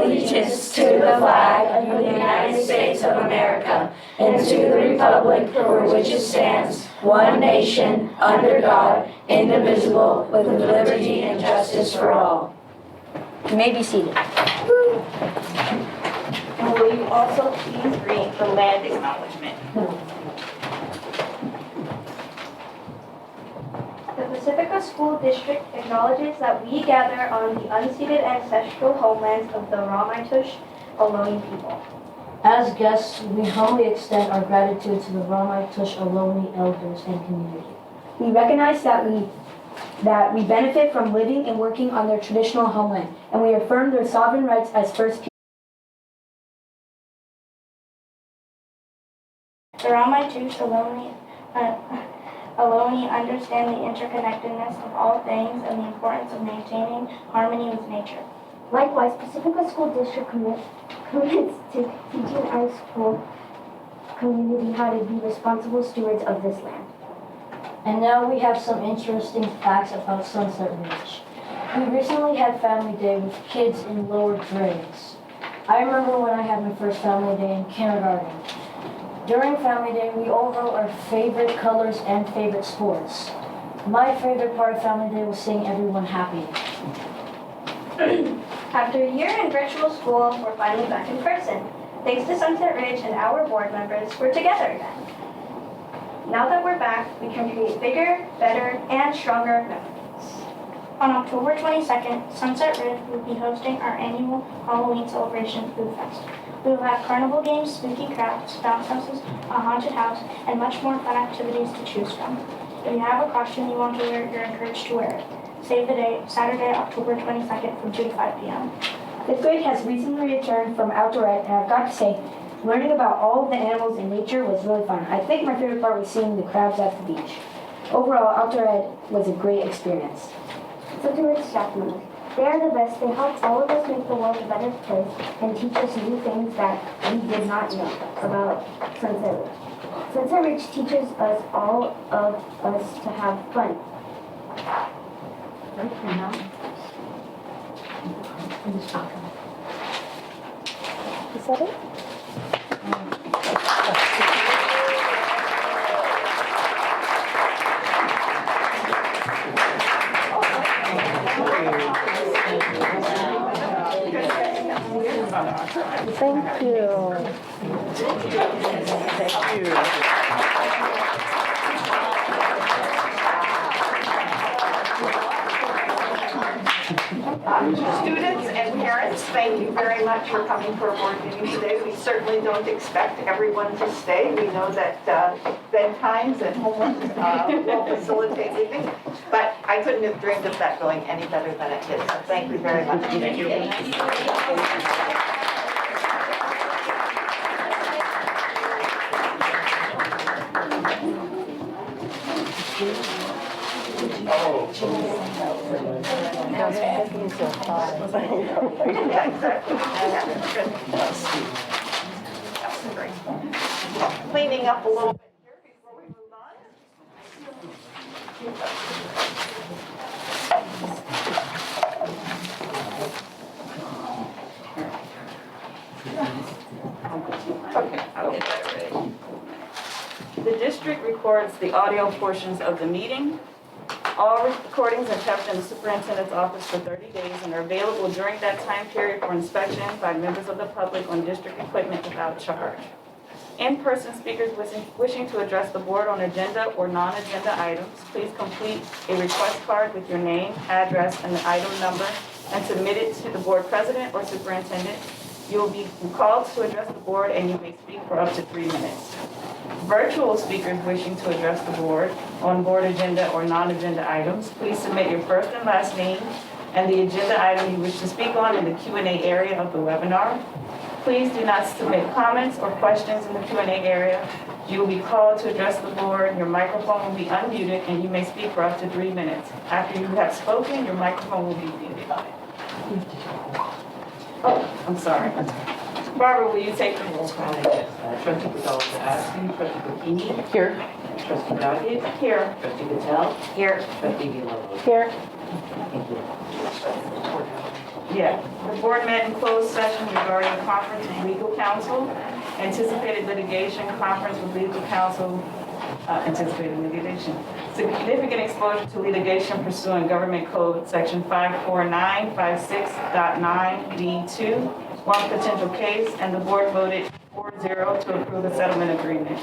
allegiance to the flag of the United States of America and to the republic for which it stands, one nation, under God, indivisible, with liberty and justice for all. You may be seated. And will you also please read the land acknowledgement? The Pacifica School District acknowledges that we gather on the unceded ancestral homelands of the Ramaytush Ohlone people. As guests, we humbly extend our gratitude to the Ramaytush Ohlone elders and community. We recognize that we benefit from living and working on their traditional homeland, and we affirm their sovereign rights as First People. The Ramaytush Ohlone understand the interconnectedness of all things and the importance of maintaining harmony with nature. Likewise, Pacifica School District commits to teaching our school community how to be responsible stewards of this land. And now we have some interesting facts about Sunset Ridge. We recently had family day with kids in lower grades. I remember when I had my first family day in kindergarten. During family day, we all wrote our favorite colors and favorite sports. My favorite part of family day was seeing everyone happy. After a year in virtual school, we're finally back in person. Thanks to Sunset Ridge and our board members, we're together again. Now that we're back, we can create bigger, better, and stronger memories. On October 22nd, Sunset Ridge will be hosting our annual Halloween celebration food fest. We will have carnival games, spooky crafts, bounce houses, a haunted house, and much more fun activities to choose from. If you have a costume you want to wear, you're encouraged to wear it. Save the date, Saturday, October 22nd from 2 to 5 p.m. Fifth grade has recently returned from outdoor ed, and I've got to say, learning about all of the animals in nature was really fun. I think my favorite part was seeing the crabs at the beach. Overall, outdoor ed was a great experience. So to its staff members, they are the best. They help all of us make the world a better place and teach us new things that we did not know about Sunset Ridge. Sunset Ridge teaches us all of us to have fun. Is that it? Thank you. Thank you. Students and parents, thank you very much for coming for a board meeting today. We certainly don't expect everyone to stay. We know that bedtimes and homework will facilitate leaving, but I couldn't have dreamed of that going any better than it did. So thank you very much. Thank you. Yeah, exactly. Cleaning up a little bit here before we move on. Okay, I'll get that ready. The district records the audio portions of the meeting. All recordings are kept in the superintendent's office for 30 days and are available during that time period for inspection by members of the public on district equipment without charge. In-person speakers wishing to address the board on agenda or non-agenda items, please complete a request card with your name, address, and the item number and submit it to the board president or superintendent. You will be called to address the board and you may speak for up to 3 minutes. Virtual speakers wishing to address the board on board agenda or non-agenda items, please submit your first and last name and the agenda item you wish to speak on in the Q&A area of the webinar. Please do not submit comments or questions in the Q&A area. You will be called to address the board. Your microphone will be unmuted and you may speak for up to 3 minutes. After you have spoken, your microphone will be muted. Oh, I'm sorry. Barbara, will you take the roll call? Trustee Gonzalez-Askew, Trustee Bikini. Here. Trustee Doggett. Here. Trustee Patel. Here. Trustee Villalobos. Here. Thank you. Yeah, the board met in closed session regarding conference with legal counsel, anticipated litigation, conference with legal counsel, anticipated litigation, significant exposure to litigation pursuant Government Code Section 54956.9D2, one potential case, and the board voted 4-0 to approve the settlement agreement.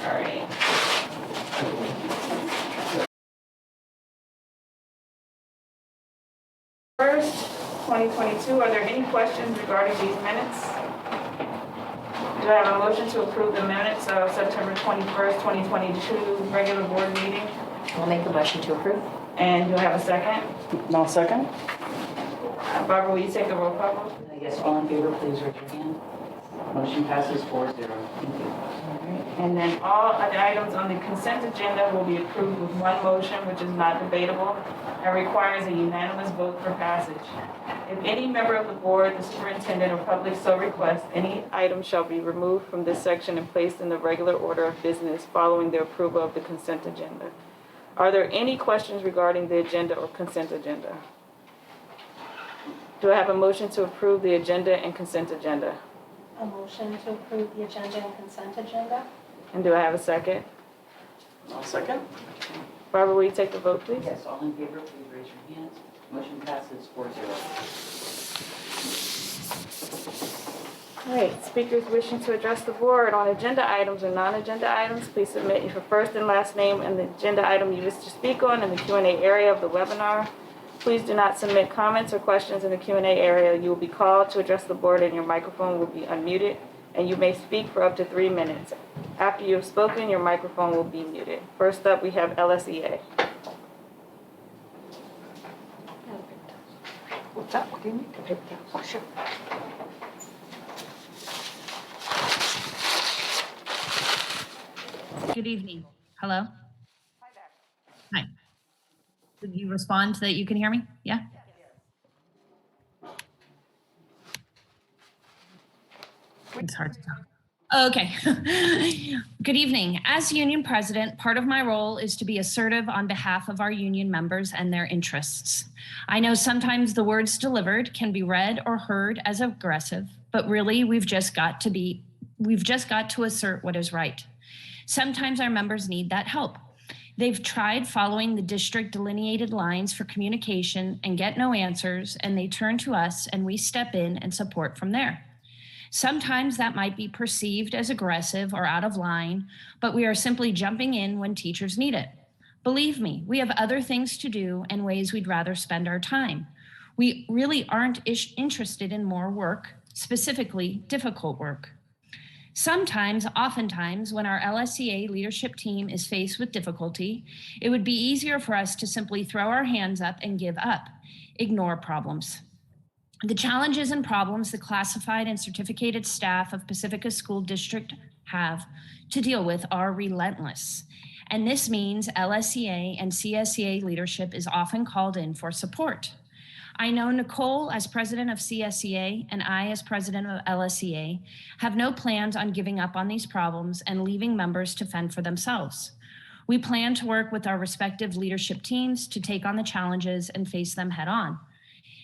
All right. First, 2022, are there any questions regarding these minutes? Do I have a motion to approve the minutes of September 21st, 2022 regular board meeting? I'll make a motion to approve. And do I have a second? No second? Barbara, will you take a roll call vote? I guess all in favor, please raise your hand. Motion passes 4-0. Thank you. And then all other items on the consent agenda will be approved with one motion, which is not debatable and requires a unanimous vote for passage. If any member of the board, the superintendent, or public so requests, any item shall be removed from this section and placed in the regular order of business following the approval of the consent agenda. Are there any questions regarding the agenda or consent agenda? Do I have a motion to approve the agenda and consent agenda? A motion to approve the agenda and consent agenda? And do I have a second? No second? Barbara, will you take the vote, please? Yes, all in favor, please raise your hands. Motion passes 4-0. All right, speakers wishing to address the board on agenda items or non-agenda items, please submit your first and last name and the agenda item you wish to speak on in the Q&A area of the webinar. Please do not submit comments or questions in the Q&A area. You will be called to address the board and your microphone will be unmuted, and you may speak for up to 3 minutes. After you have spoken, your microphone will be muted. First up, we have LSEA. What's that? What do you need? Oh, sure. Good evening. Hello? Hi. Did you respond that you can hear me? Yeah? It's hard to tell. Okay. Good evening. As union president, part of my role is to be assertive on behalf of our union members and their interests. I know sometimes the words delivered can be read or heard as aggressive, but really we've just got to assert what is right. Sometimes our members need that help. They've tried following the district delineated lines for communication and get no answers, and they turn to us and we step in and support from there. Sometimes that might be perceived as aggressive or out of line, but we are simply jumping in when teachers need it. Believe me, we have other things to do and ways we'd rather spend our time. We really aren't interested in more work, specifically difficult work. Oftentimes, when our LSEA leadership team is faced with difficulty, it would be easier for us to simply throw our hands up and give up, ignore problems. The challenges and problems the classified and certificated staff of Pacifica School District have to deal with are relentless. And this means LSEA and CSEA leadership is often called in for support. I know Nicole, as president of CSEA, and I, as president of LSEA, have no plans on giving up on these problems and leaving members to fend for themselves. We plan to work with our respective leadership teams to take on the challenges and face them head on.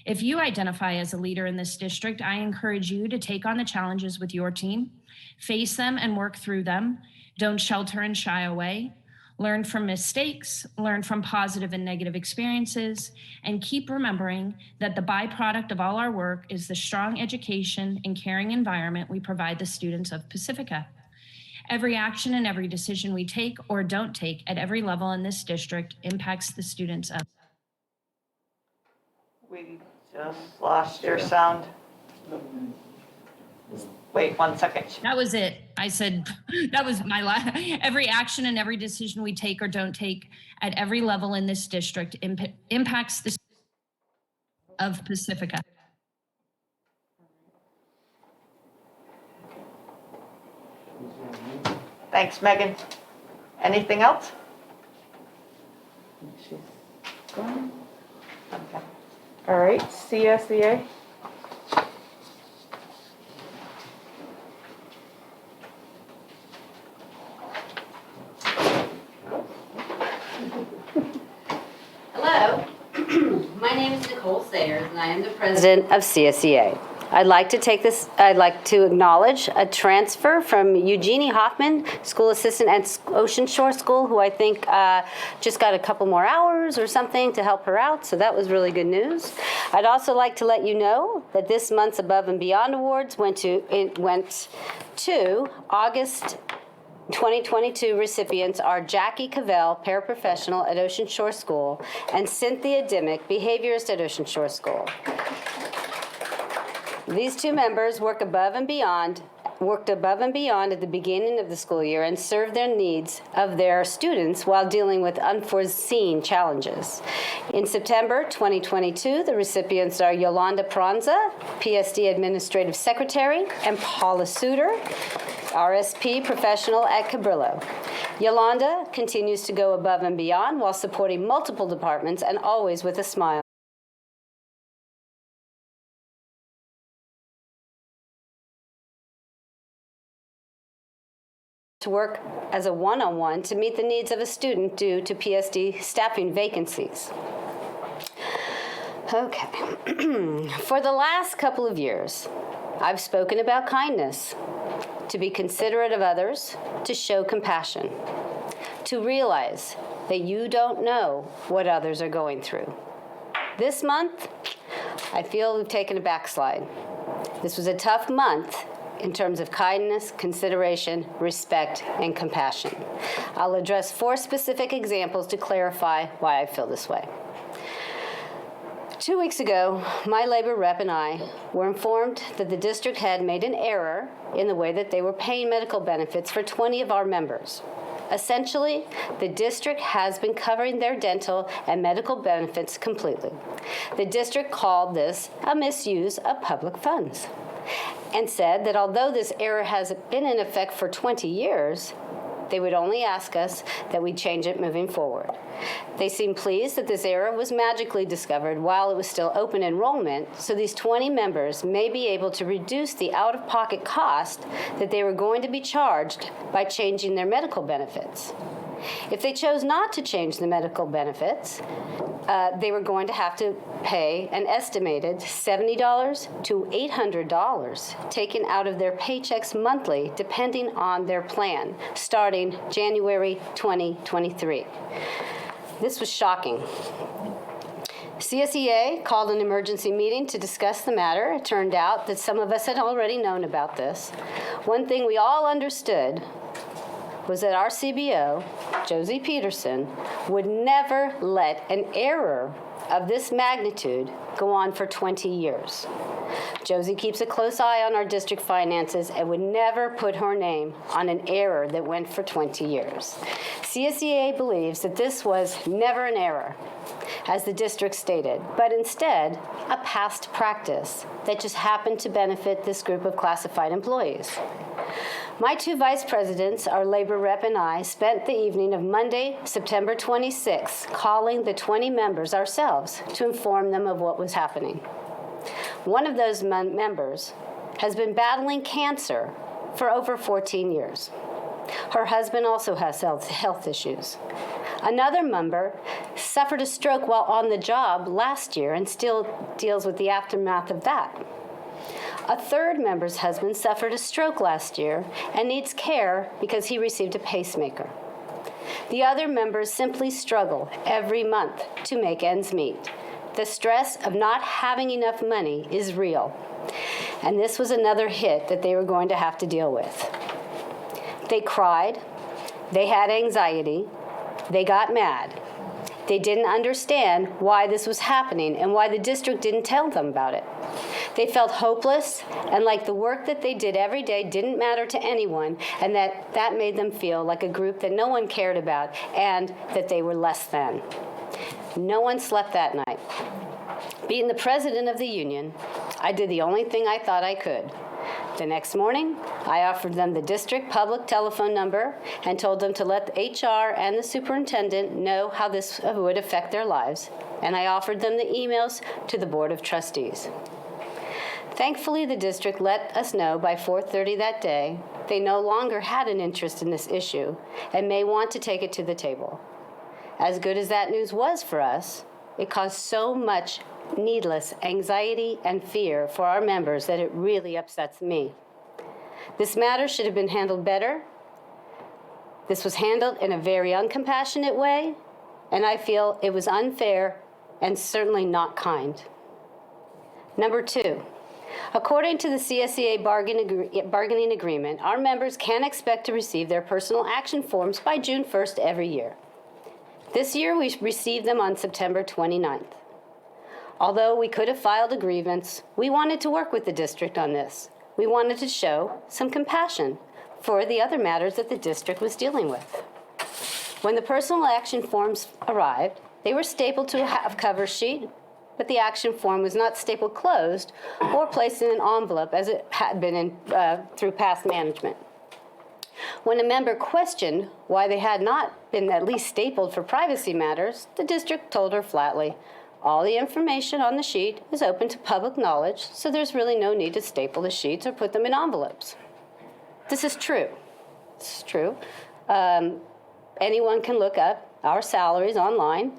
If you identify as a leader in this district, I encourage you to take on the challenges with your team, face them and work through them. Don't shelter and shy away. Learn from mistakes, learn from positive and negative experiences, and keep remembering that the byproduct of all our work is the strong education and caring environment we provide the students of Pacifica. Every action and every decision we take or don't take at every level in this district impacts the students of. We just lost your sound. Wait 1 second. That was it. I said, that was my last. Every action and every decision we take or don't take at every level in this district impacts the of Pacifica. Thanks, Megan. Anything else? She's gone. Okay. All right, CSEA. Hello, my name is Nicole Nicole Sayers, and I am the president of CSEA. I'd like to acknowledge a transfer from Eugenie Hoffman, school assistant at Ocean Shore School, who I think just got a couple more hours or something to help her out, so that was really good news. I'd also like to let you know that this month's Above and Beyond Awards went to August 2022 recipients are Jackie Cavell, paraprofessional at Ocean Shore School, and Cynthia Dimmick, behaviorist at Ocean Shore School. These two members worked above and beyond at the beginning of the school year and served their needs of their students while dealing with unforeseen challenges. In September 2022, the recipients are Yolanda Pranza, PSD Administrative Secretary, and Paula Suter, RSP professional at Cabrillo. Yolanda continues to go above and beyond while supporting multiple departments and always with a smile. To work as a one-on-one to meet the needs of a student due to PSD staffing vacancies. Okay. For the last couple of years, I've spoken about kindness, to be considerate of others, to show compassion, to realize that you don't know what others are going through. This month, I feel we've taken a backslide. This was a tough month in terms of kindness, consideration, respect, and compassion. I'll address 4 specific examples to clarify why I feel this way. 2 weeks ago, my labor rep and I were informed that the district had made an error in the way that they were paying medical benefits for 20 of our members. Essentially, the district has been covering their dental and medical benefits completely. The district called this a misuse of public funds and said that although this error has been in effect for 20 years, they would only ask us that we change it moving forward. They seemed pleased that this error was magically discovered while it was still open enrollment, so these 20 members may be able to reduce the out-of-pocket cost that they were going to be charged by changing their medical benefits. If they chose not to change the medical benefits, they were going to have to pay an estimated $70 to $800 taken out of their paychecks monthly, depending on their plan, starting January 2023. This was shocking. CSEA called an emergency meeting to discuss the matter. It turned out that some of us had already known about this. One thing we all understood was that our CBO, Josie Peterson, would never let an error of this magnitude go on for 20 years. Josie keeps a close eye on our district finances and would never put her name on an error that went for 20 years. CSEA believes that this was never an error, as the district stated, but instead a past practice that just happened to benefit this group of classified employees. My 2 vice presidents, our labor rep and I, spent the evening of Monday, September 26th, calling the 20 members ourselves to inform them of what was happening. One of those members has been battling cancer for over 14 years. Her husband also has health issues. Another member suffered a stroke while on the job last year and still deals with the aftermath of that. A third member's husband suffered a stroke last year and needs care because he received a pacemaker. The other members simply struggle every month to make ends meet. The stress of not having enough money is real, and this was another hit that they were going to have to deal with. They cried, they had anxiety, they got mad. They didn't understand why this was happening and why the district didn't tell them about it. They felt hopeless and like the work that they did every day didn't matter to anyone, and that made them feel like a group that no one cared about and that they were less than. No one slept that night. Being the president of the union, I did the only thing I thought I could. The next morning, I offered them the district public telephone number and told them to let the HR and the superintendent know how this would affect their lives, and I offered them the emails to the Board of Trustees. Thankfully, the district let us know by 4:30 that day they no longer had an interest in this issue and may want to take it to the table. As good as that news was for us, it caused so much needless anxiety and fear for our members that it really upsets me. This matter should have been handled better. This was handled in a very uncompassionate way, and I feel it was unfair and certainly not kind. Number 2, according to the CSEA bargaining agreement, our members can expect to receive their personal action forms by June 1st every year. This year, we received them on September 29th. Although we could have filed a grievance, we wanted to work with the district on this. We wanted to show some compassion for the other matters that the district was dealing with. When the personal action forms arrived, they were stapled to a half cover sheet, but the action form was not stapled closed or placed in an envelope as it had been through past management. When a member questioned why they had not been at least stapled for privacy matters, the district told her flatly, all the information on the sheet is open to public knowledge, so there's really no need to staple the sheets or put them in envelopes. This is true. This is true. Anyone can look up our salaries online,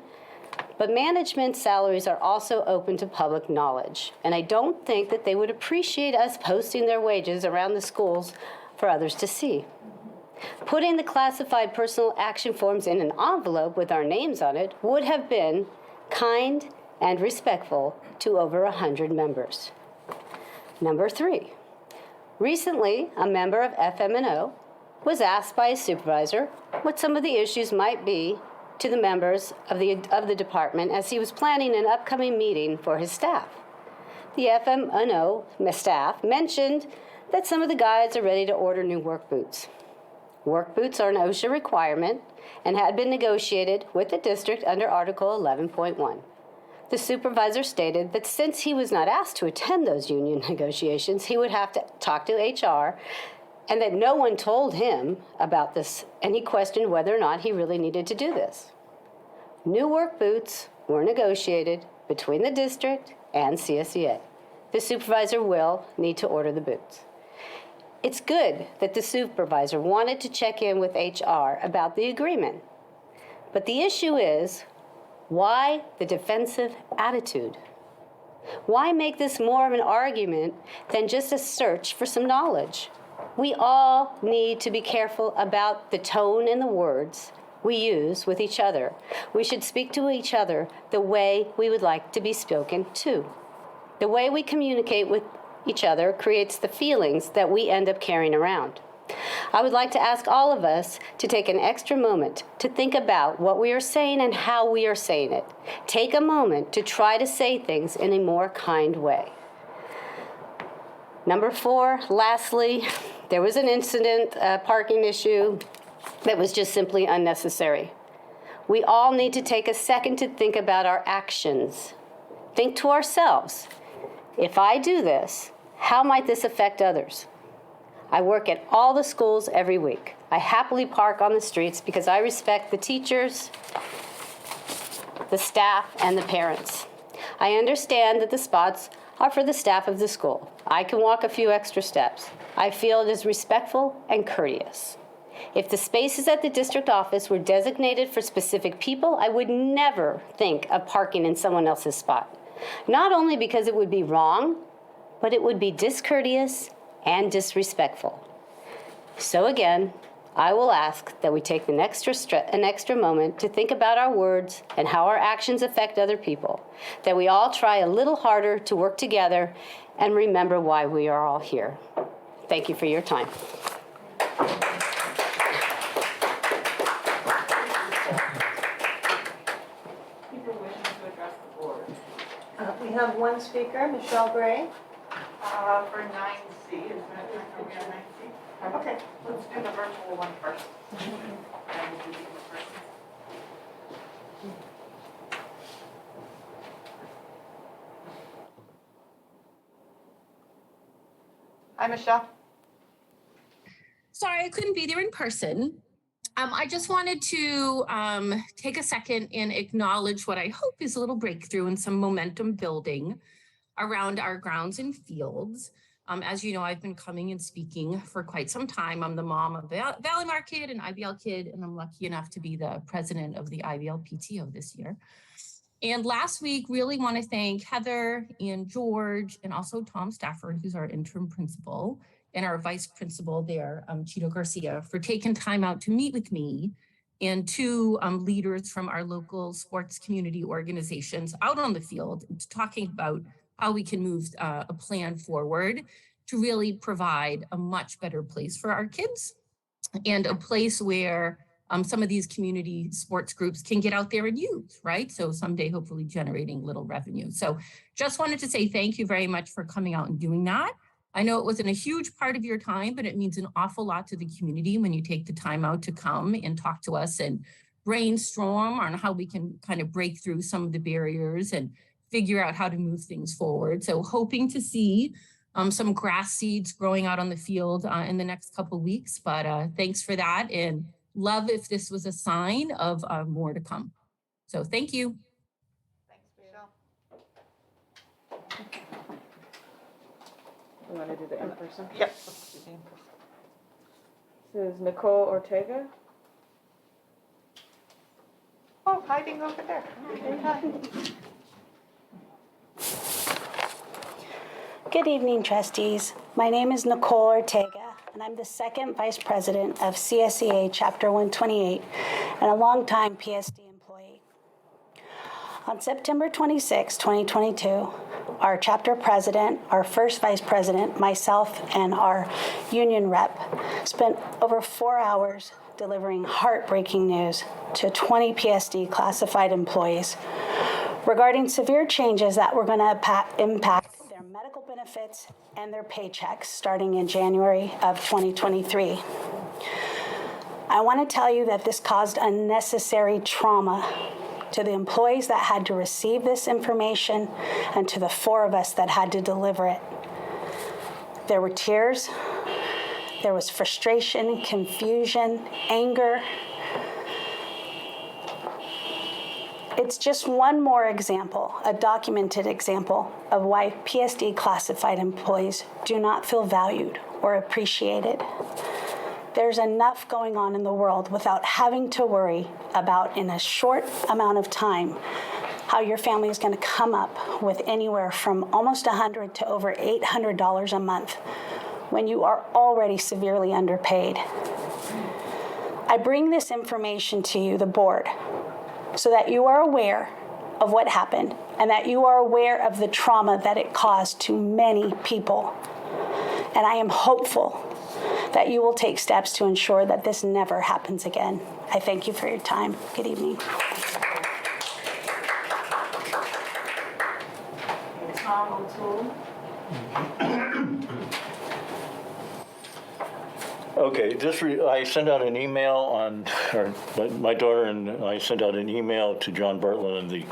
but management salaries are also open to public knowledge, and I don't think that they would appreciate us posting their wages around the schools for others to see. Putting the classified personal action forms in an envelope with our names on it would have been kind and respectful to over 100 members. Number 3, recently a member of FMNO was asked by a supervisor what some of the issues might be to the members of the department as he was planning an upcoming meeting for his staff. The FMNO staff mentioned that some of the guides are ready to order new work boots. Work boots are an OSHA requirement and had been negotiated with the district under Article 11.1. The supervisor stated that since he was not asked to attend those union negotiations, he would have to talk to HR, and that no one told him about this, and he questioned whether or not he really needed to do this. New work boots were negotiated between the district and CSEA. The supervisor will need to order the boots. It's good that the supervisor wanted to check in with HR about the agreement. But the issue is, why the defensive attitude? Why make this more of an argument than just a search for some knowledge? We all need to be careful about the tone and the words we use with each other. We should speak to each other the way we would like to be spoken to. The way we communicate with each other creates the feelings that we end up carrying around. I would like to ask all of us to take an extra moment to think about what we are saying and how we are saying it. Take a moment to try to say things in a more kind way. Number 4, lastly, there was an incident, a parking issue that was just simply unnecessary. We all need to take a second to think about our actions. Think to ourselves, if I do this, how might this affect others? I work at all the schools every week. I happily park on the streets because I respect the teachers, the staff, and the parents. I understand that the spots are for the staff of the school. I can walk a few extra steps. I feel it is respectful and courteous. If the spaces at the district office were designated for specific people, I would never think of parking in someone else's spot. Not only because it would be wrong, but it would be discourteous and disrespectful. So again, I will ask that we take an extra moment to think about our words and how our actions affect other people, that we all try a little harder to work together and remember why we are all here. Thank you for your time. People wishing to address the board. We have one speaker, Michelle Gray. For 9C, isn't it? Are we on 9C? Okay. Let's do the virtual one first. And we'll do these first. Hi, Michelle. Sorry, I couldn't be there in person. I just wanted to take a second and acknowledge what I hope is a little breakthrough and some momentum building around our grounds and fields. As you know, I've been coming and speaking for quite some time. I'm the mom of a Valley Mark kid, an IBL kid, and I'm lucky enough to be the president of the IBL PTO this year. And last week, really want to thank Heather and George and also Tom Stafford, who's our interim principal, and our vice principal there, Chito Garcia, for taking time out to meet with me and two leaders from our local sports community organizations out on the field, talking about how we can move a plan forward to really provide a much better place for our kids and a place where some of these community sports groups can get out there and use, right? So someday, hopefully generating little revenue. So just wanted to say thank you very much for coming out and doing that. I know it wasn't a huge part of your time, but it means an awful lot to the community when you take the time out to come and talk to us and brainstorm on how we can kind of break through some of the barriers and figure out how to move things forward. So hoping to see some grass seeds growing out on the field in the next couple of weeks, but thanks for that. And love if this was a sign of more to come. So thank you. Thanks, Michelle. You want to do the in-person? Yep. This is Nicole Ortega. Oh, hiding over there. Good evening, trustees. My name is Nicole Ortega, and I'm the second vice president of CSEA Chapter 128 and a longtime PSD employee. On September 26, 2022, our chapter president, our first vice president, myself, and our union rep spent over 4 hours delivering heartbreaking news to 20 PSD classified employees regarding severe changes that were going to impact their medical benefits and their paychecks starting in January of 2023. I want to tell you that this caused unnecessary trauma to the employees that had to receive this information and to the 4 of us that had to deliver it. There were tears, there was frustration, confusion, anger. It's just one more example, a documented example of why PSD classified employees do not feel valued or appreciated. There's enough going on in the world without having to worry about, in a short amount of time, how your family is going to come up with anywhere from almost $100 to over $800 a month when you are already severely underpaid. I bring this information to you, the board, so that you are aware of what happened and that you are aware of the trauma that it caused to many people. And I am hopeful that you will take steps to ensure that this never happens again. I thank you for your time. Good evening. Tom O'Toole. Okay, I sent out an email on, or my daughter and I sent out an email to John Bartlett on the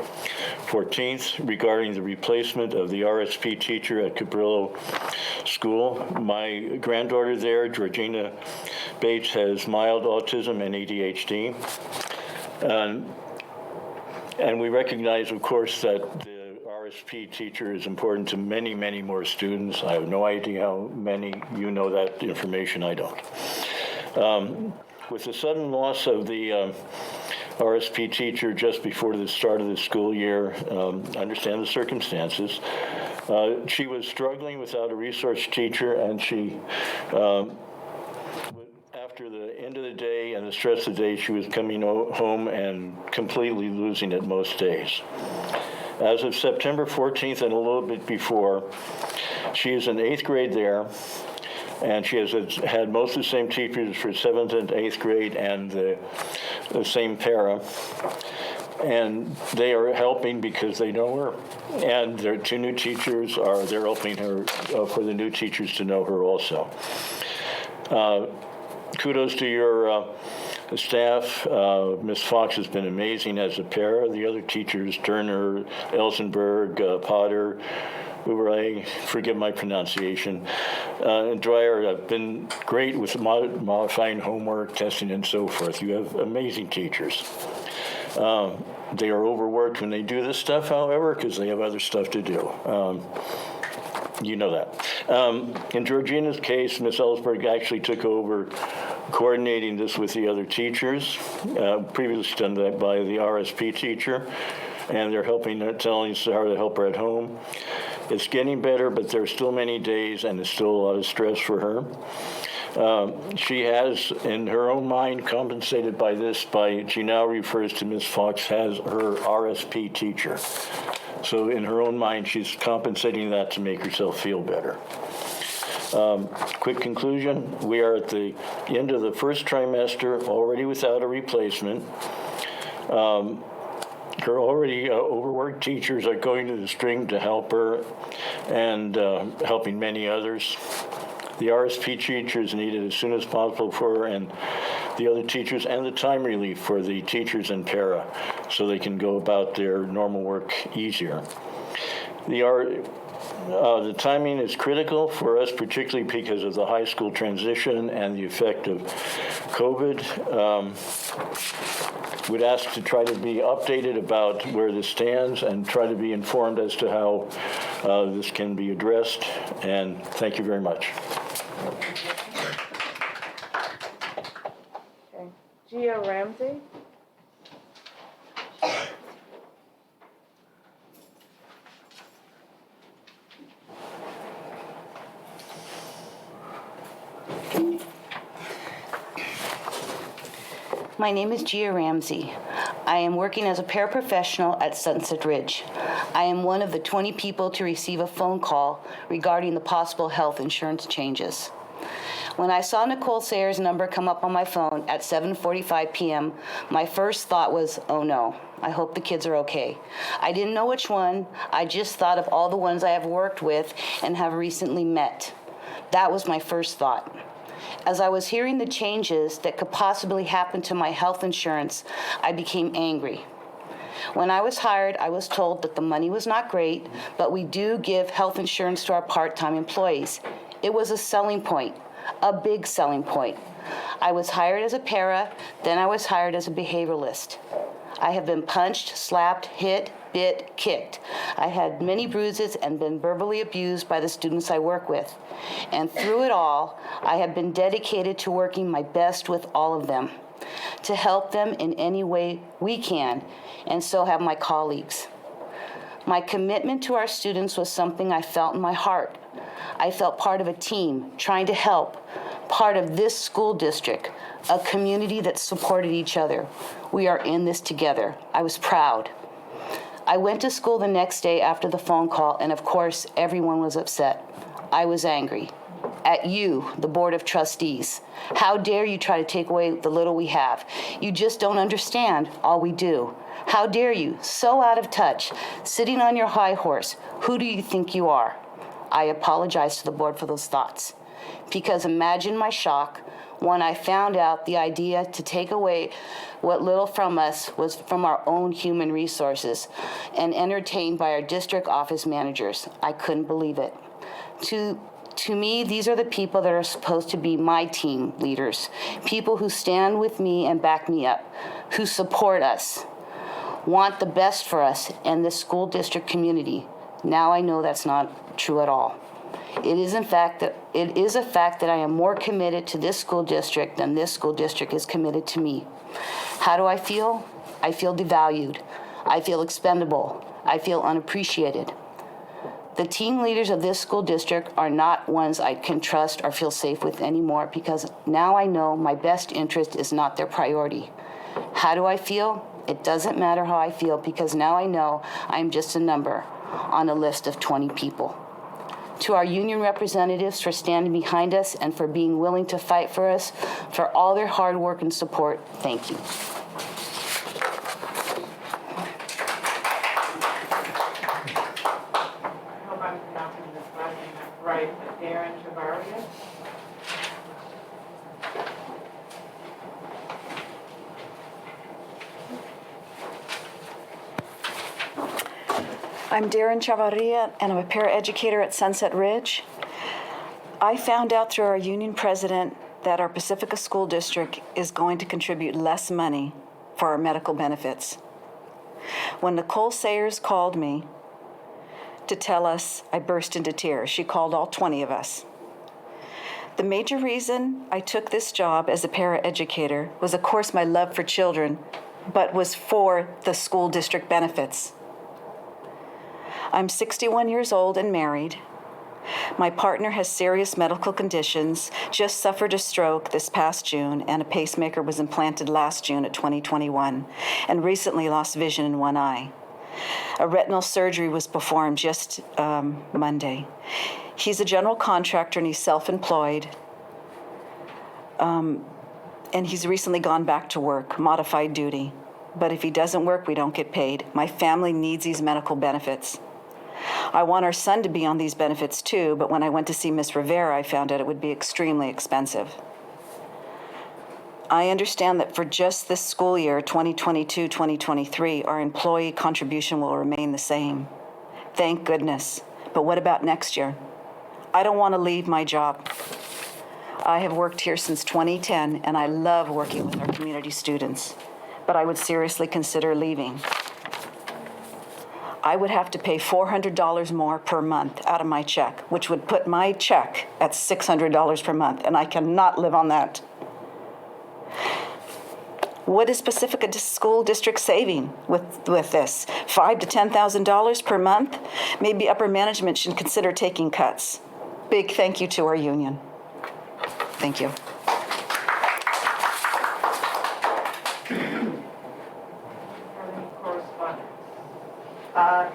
14th regarding the replacement of the RSP teacher at Cabrillo School. My granddaughter there, Georgina Bates, has mild autism and ADHD. And we recognize, of course, that the RSP teacher is important to many, many more students. I have no idea how many you know that information. I don't. With the sudden loss of the RSP teacher just before the start of the school year, I understand the circumstances. She was struggling without a resource teacher, and she, after the end of the day and the stress of the day, she was coming home and completely losing it most days. As of September 14th and a little bit before, she is in 8th grade there, and she has had most of the same teachers for 7th and 8th grade and the same para. And they are helping because they know her. And their 2 new teachers they're helping her for the new teachers to know her also. Kudos to your staff. Ms. Fox has been amazing as a para. The other teachers, Turner, Elsenberg, Potter, Uberay, forgive my pronunciation, and Dreyer have been great with modifying homework, testing, and so forth. You have amazing teachers. They are overworked when they do this stuff, however, because they have other stuff to do. You know that. In Georgina's case, Ms. Ellsberg actually took over coordinating this with the other teachers, previously done that by the RSP teacher. and they're telling us how to help her at home. It's getting better, but there's still many days, and it's still a lot of stress for her. She has, in her own mind, compensated by this she now refers to Ms. Fox as her RSP teacher. So in her own mind, she's compensating that to make herself feel better. Quick conclusion, we are at the end of the first trimester, already without a replacement. Her already overworked teachers are going to the string to help her and helping many others. The RSP teacher is needed as soon as possible for her, and the other teachers, and the time relief for the teachers and para, so they can go about their normal work easier. The timing is critical for us, particularly because of the high school transition and the effect of COVID. We'd ask to try to be updated about where this stands and try to be informed as to how this can be addressed. And thank you very much. Okay. Gia Ramsey. My name is Gia Ramsey. I am working as a paraprofessional at Sunset Ridge. I am one of the 20 people to receive a phone call regarding the possible health insurance changes. When I saw Nicole Sayers' number come up on my phone at 7:45 p.m., my first thought was, oh no, I hope the kids are okay. I didn't know which one. I just thought of all the ones I have worked with and have recently met. That was my first thought. As I was hearing the changes that could possibly happen to my health insurance, I became angry. When I was hired, I was told that the money was not great, but we do give health insurance to our part-time employees. It was a selling point, a big selling point. I was hired as a para, then I was hired as a behavioralist. I have been punched, slapped, hit, bit, kicked. I had many bruises and been verbally abused by the students I work with. And through it all, I have been dedicated to working my best with all of them, to help them in any way we can, and so have my colleagues. My commitment to our students was something I felt in my heart. I felt part of a team trying to help, part of this school district, a community that supported each other. We are in this together. I was proud. I went to school the next day after the phone call, and of course, everyone was upset. I was angry. At you, the Board of Trustees. How dare you try to take away the little we have? You just don't understand all we do. How dare you, so out of touch, sitting on your high horse. Who do you think you are? I apologize to the board for those thoughts. Because imagine my shock when I found out the idea to take away what little from us was from our own human resources and entertained by our district office managers. I couldn't believe it. To me, these are the people that are supposed to be my team leaders, people who stand with me and back me up, who support us, want the best for us and the school district community. Now I know that's not true at all. It is a fact that I am more committed to this school district than this school district is committed to me. How do I feel? I feel devalued. I feel expendable. I feel unappreciated. The team leaders of this school district are not ones I can trust or feel safe with anymore because now I know my best interest is not their priority. How do I feel? It doesn't matter how I feel because now I know I'm just a number on a list of 20 people. To our union representatives for standing behind us and for being willing to fight for us, for all their hard work and support, thank you. I hope I'm pronouncing this last name right, but Darren Chavaria. I'm Darren Chavaria, and I'm a paraeducator at Sunset Ridge. I found out through our union president that our Pacifica School District is going to contribute less money for our medical benefits. When Nicole Sayers called me to tell us, I burst into tears. She called all 20 of us. The major reason I took this job as a paraeducator was, of course, my love for children, but was for the school district benefits. I'm 61 years old and married. My partner has serious medical conditions, just suffered a stroke this past June, and a pacemaker was implanted last June at 2021, and recently lost vision in one eye. A retinal surgery was performed just Monday. He's a general contractor and he's self-employed. And he's recently gone back to work, modified duty. But if he doesn't work, we don't get paid. My family needs these medical benefits. I want our son to be on these benefits too, but when I went to see Miss Rivera, I found out it would be extremely expensive. I understand that for just this school year, 2022-2023, our employee contribution will remain the same. Thank goodness. But what about next year? I don't want to leave my job. I have worked here since 2010, and I love working with our community students, but I would seriously consider leaving. I would have to pay $400 more per month out of my check, which would put my check at $600 per month, and I cannot live on that. What is Pacifica School District saving with this? $5,000 to $10,000 per month? Maybe upper management should consider taking cuts. Big thank you to our union. Thank you.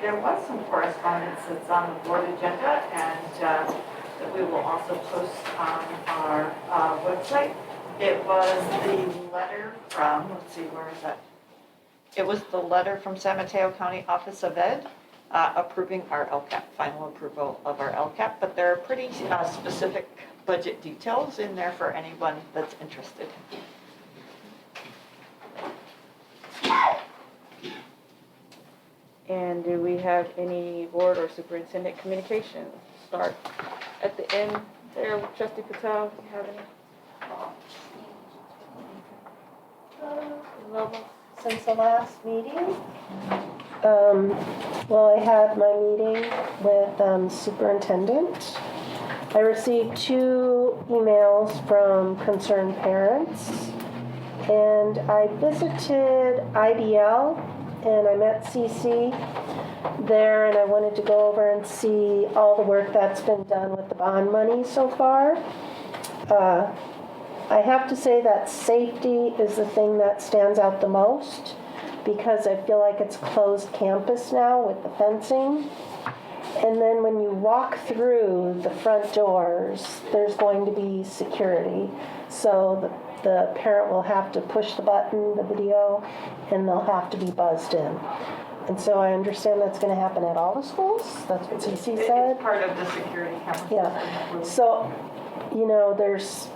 There was some correspondence that's on the board agenda and that we will also post on our website. It was the letter from, let's see, where is that? It was the letter from San Mateo County Office of Ed approving our LCAP, final approval of our LCAP, but there are pretty specific budget details in there for anyone that's interested. And do we have any board or superintendent communications? Start at the end there with Trustee Patel. Do you have any? Since the last meeting? Well, I had my meeting with superintendent. I received 2 emails from concerned parents, and I visited IDL, and I met CC there, and I wanted to go over and see all the work that's been done with the bond money so far. I have to say that safety is the thing that stands out the most, because I feel like it's closed campus now with the fencing. And then when you walk through the front doors, there's going to be security. So the parent will have to push the button, the video, and they'll have to be buzzed in. And so I understand that's going to happen at all the schools. That's what CC said. It's part of the security camera. Yeah. So, there's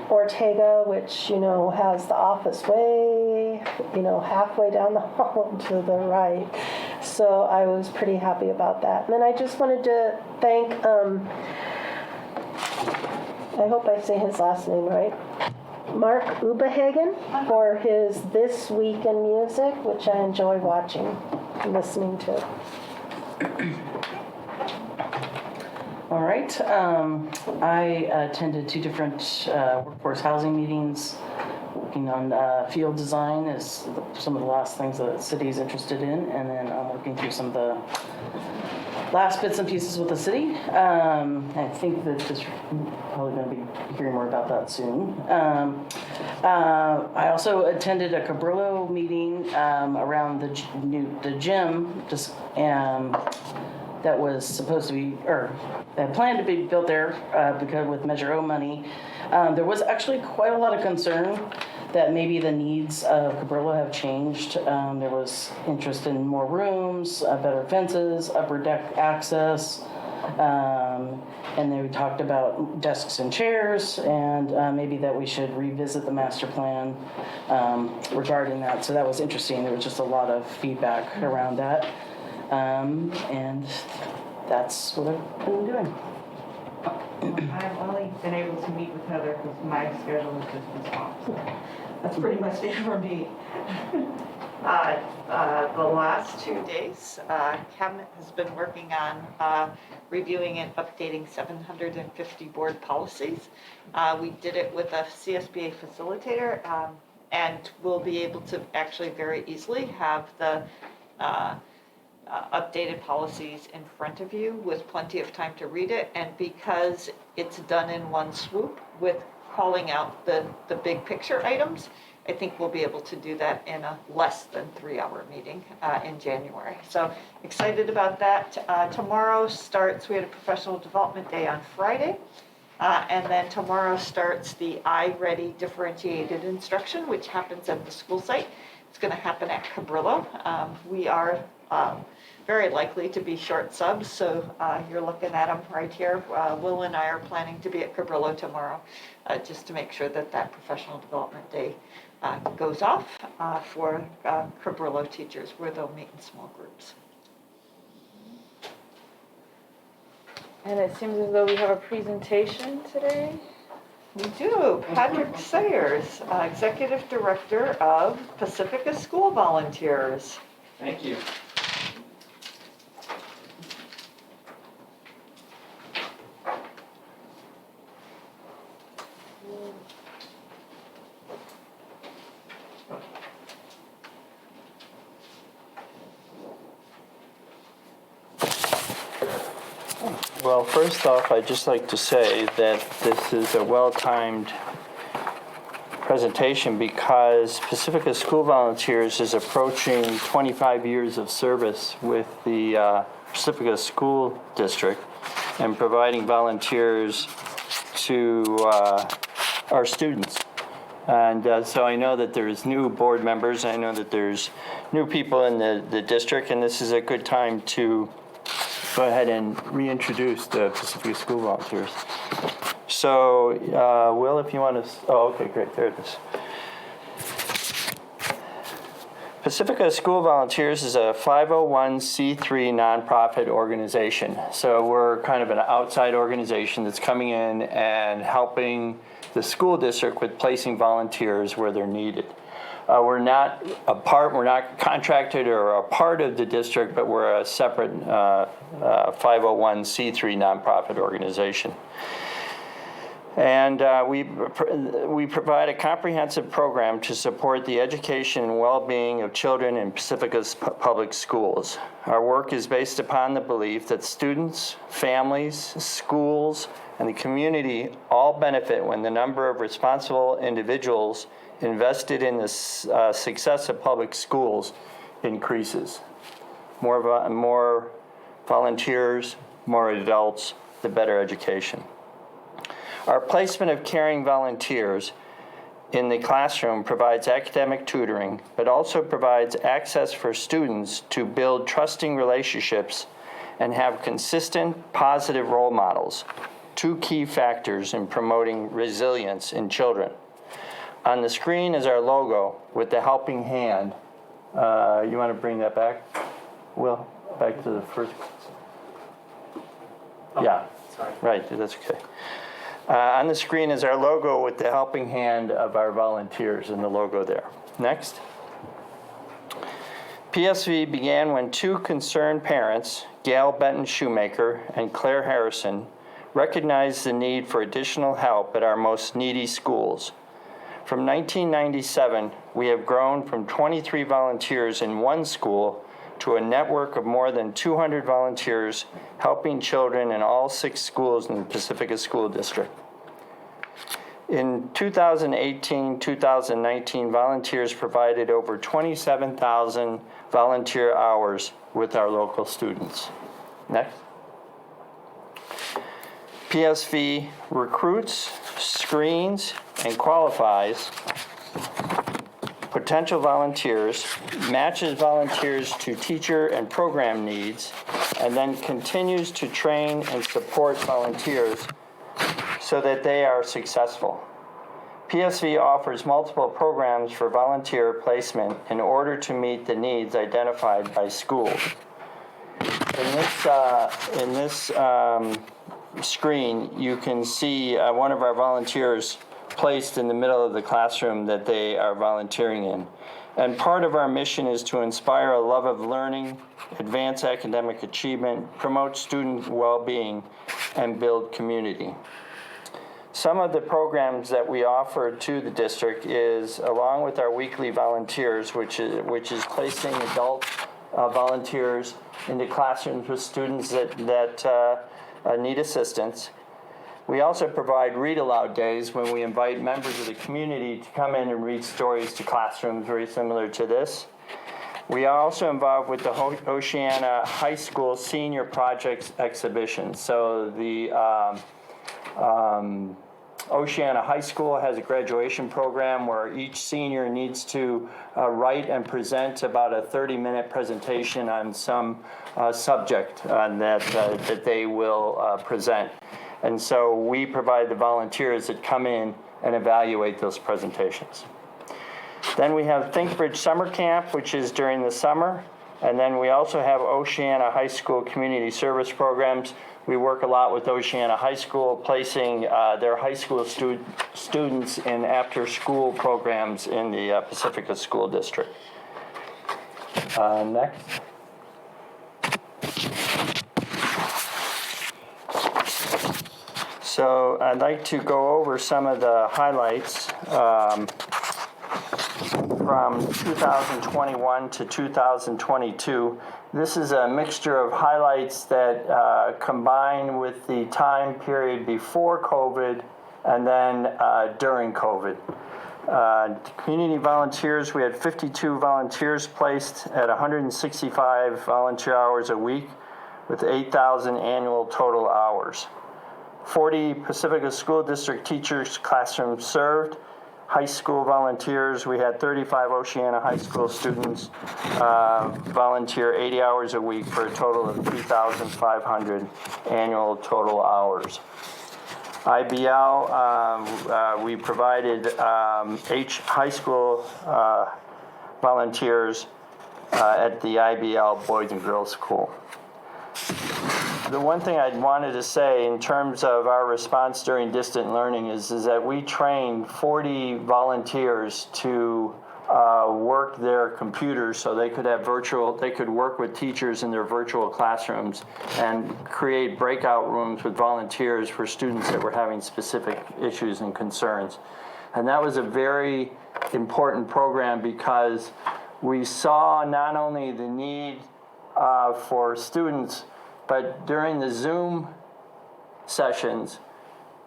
Ortega, which, has the office way, halfway down the hall to the right. So I was pretty happy about that. And then I just wanted to thank, I hope I say his last name right, Mark Ubehagen, for his This Week in Music, which I enjoy watching and listening to. All right. I attended 2 different workforce housing meetings. Working on field design is some of the last things that the city is interested in, and then I'm working through some of the last bits and pieces with the city. I think that just probably going to be hearing more about that soon. I also attended a Cabrillo meeting around the gym, just that was supposed to be, or that planned to be built there because with Measure O money. There was actually quite a lot of concern that maybe the needs of Cabrillo have changed. There was interest in more rooms, better fences, upper deck access, and then we talked about desks and chairs, and maybe that we should revisit the master plan regarding that. So that was interesting. There was just a lot of feedback around that. And that's what I've been doing. I've only been able to meet with Heather because my schedule has just been swamped. So that's pretty much it for me. The last 2 days, Cabinet has been working on reviewing and updating 750 board policies. We did it with a CSBA facilitator, and we'll be able to actually very easily have the updated policies in front of you with plenty of time to read it. And because it's done in one swoop with calling out the big picture items, I think we'll be able to do that in a less than 3-hour meeting in January. So excited about that. Tomorrow starts, we had a professional development day on Friday. And then tomorrow starts the iReady differentiated instruction, which happens at the school site. It's going to happen at Cabrillo. We are very likely to be short subs, so you're looking at them right here. Will and I are planning to be at Cabrillo tomorrow, just to make sure that that professional development day goes off for Cabrillo teachers, where they'll meet in small groups. And it seems as though we have a presentation today. We do. Patrick Sayers, Executive Director of Pacifica School Volunteers. Thank you. Well, first off, I'd just like to say that this is a well-timed presentation because Pacifica School Volunteers is approaching 25 years of service with the Pacifica School District and providing volunteers to our students. And so I know that there's new board members. I know that there's new people in the district, and this is a good time to go ahead and reintroduce the Pacifica School Volunteers. So, Will, if you want to, oh, okay, great, there it is. Pacifica School Volunteers is a 501c3 nonprofit organization. So we're kind of an outside organization that's coming in and helping the school district with placing volunteers where they're needed. We're not contracted or a part of the district, but we're a separate 501c3 nonprofit organization. And we provide a comprehensive program to support the education and well-being of children in Pacifica's public schools. Our work is based upon the belief that students, families, schools, and the community all benefit when the number of responsible individuals invested in the success of public schools increases. More volunteers, more adults, the better education. Our placement of caring volunteers in the classroom provides academic tutoring, but also provides access for students to build trusting relationships and have consistent, positive role models, two key factors in promoting resilience in children. On the screen is our logo with the helping hand. You want to bring that back? Will, back to the first. Oh, yeah, sorry. Right, that's okay. On the screen is our logo with the helping hand of our volunteers and the logo there. Next. PSV began when two concerned parents, Gail Benton Shoemaker and Claire Harrison, recognized the need for additional help at our most needy schools. From 1997, we have grown from 23 volunteers in one school to a network of more than 200 volunteers helping children in all 6 schools in the Pacifica School District. In 2018-2019, volunteers provided over 27,000 volunteer hours with our local students. Next. PSV recruits, screens, and qualifies potential volunteers, matches volunteers to teacher and program needs, and then continues to train and support volunteers so that they are successful. PSV offers multiple programs for volunteer placement in order to meet the needs identified by schools. In this screen, you can see one of our volunteers placed in the middle of the classroom that they are volunteering in. And part of our mission is to inspire a love of learning, advance academic achievement, promote student well-being, and build community. Some of the programs that we offer to the district is, along with our weekly volunteers, which is placing adult volunteers into classrooms with students that need assistance. We also provide read aloud days when we invite members of the community to come in and read stories to classrooms very similar to this. We are also involved with the Oceana High School Senior Projects Exhibition. So the Oceana High School has a graduation program where each senior needs to write and present about a 30-minute presentation on some subject that they will present. And so we provide the volunteers that come in and evaluate those presentations. Then we have ThinkBridge Summer Camp, which is during the summer. And then we also have Oceana High School Community Service Programs. We work a lot with Oceana High School, placing their high school students in after-school programs in the Pacifica School District. Next. So I'd like to go over some of the highlights from 2021 to 2022. This is a mixture of highlights that combine with the time period before COVID and then during COVID. Community volunteers, we had 52 volunteers placed at 165 volunteer hours a week with 8,000 annual total hours. 40 Pacifica School District teachers classrooms served. High school volunteers, we had 35 Oceana High School students volunteer 80 hours a week for a total of 2,500 annual total hours. IBL, we provided high school volunteers at the IBL Boys and Girls School. The one thing I wanted to say in terms of our response during distant learning is that we trained 40 volunteers to work their computers so they could work with teachers in their virtual classrooms and create breakout rooms with volunteers for students that were having specific issues and concerns. And that was a very important program because we saw not only the need for students, but during the Zoom sessions,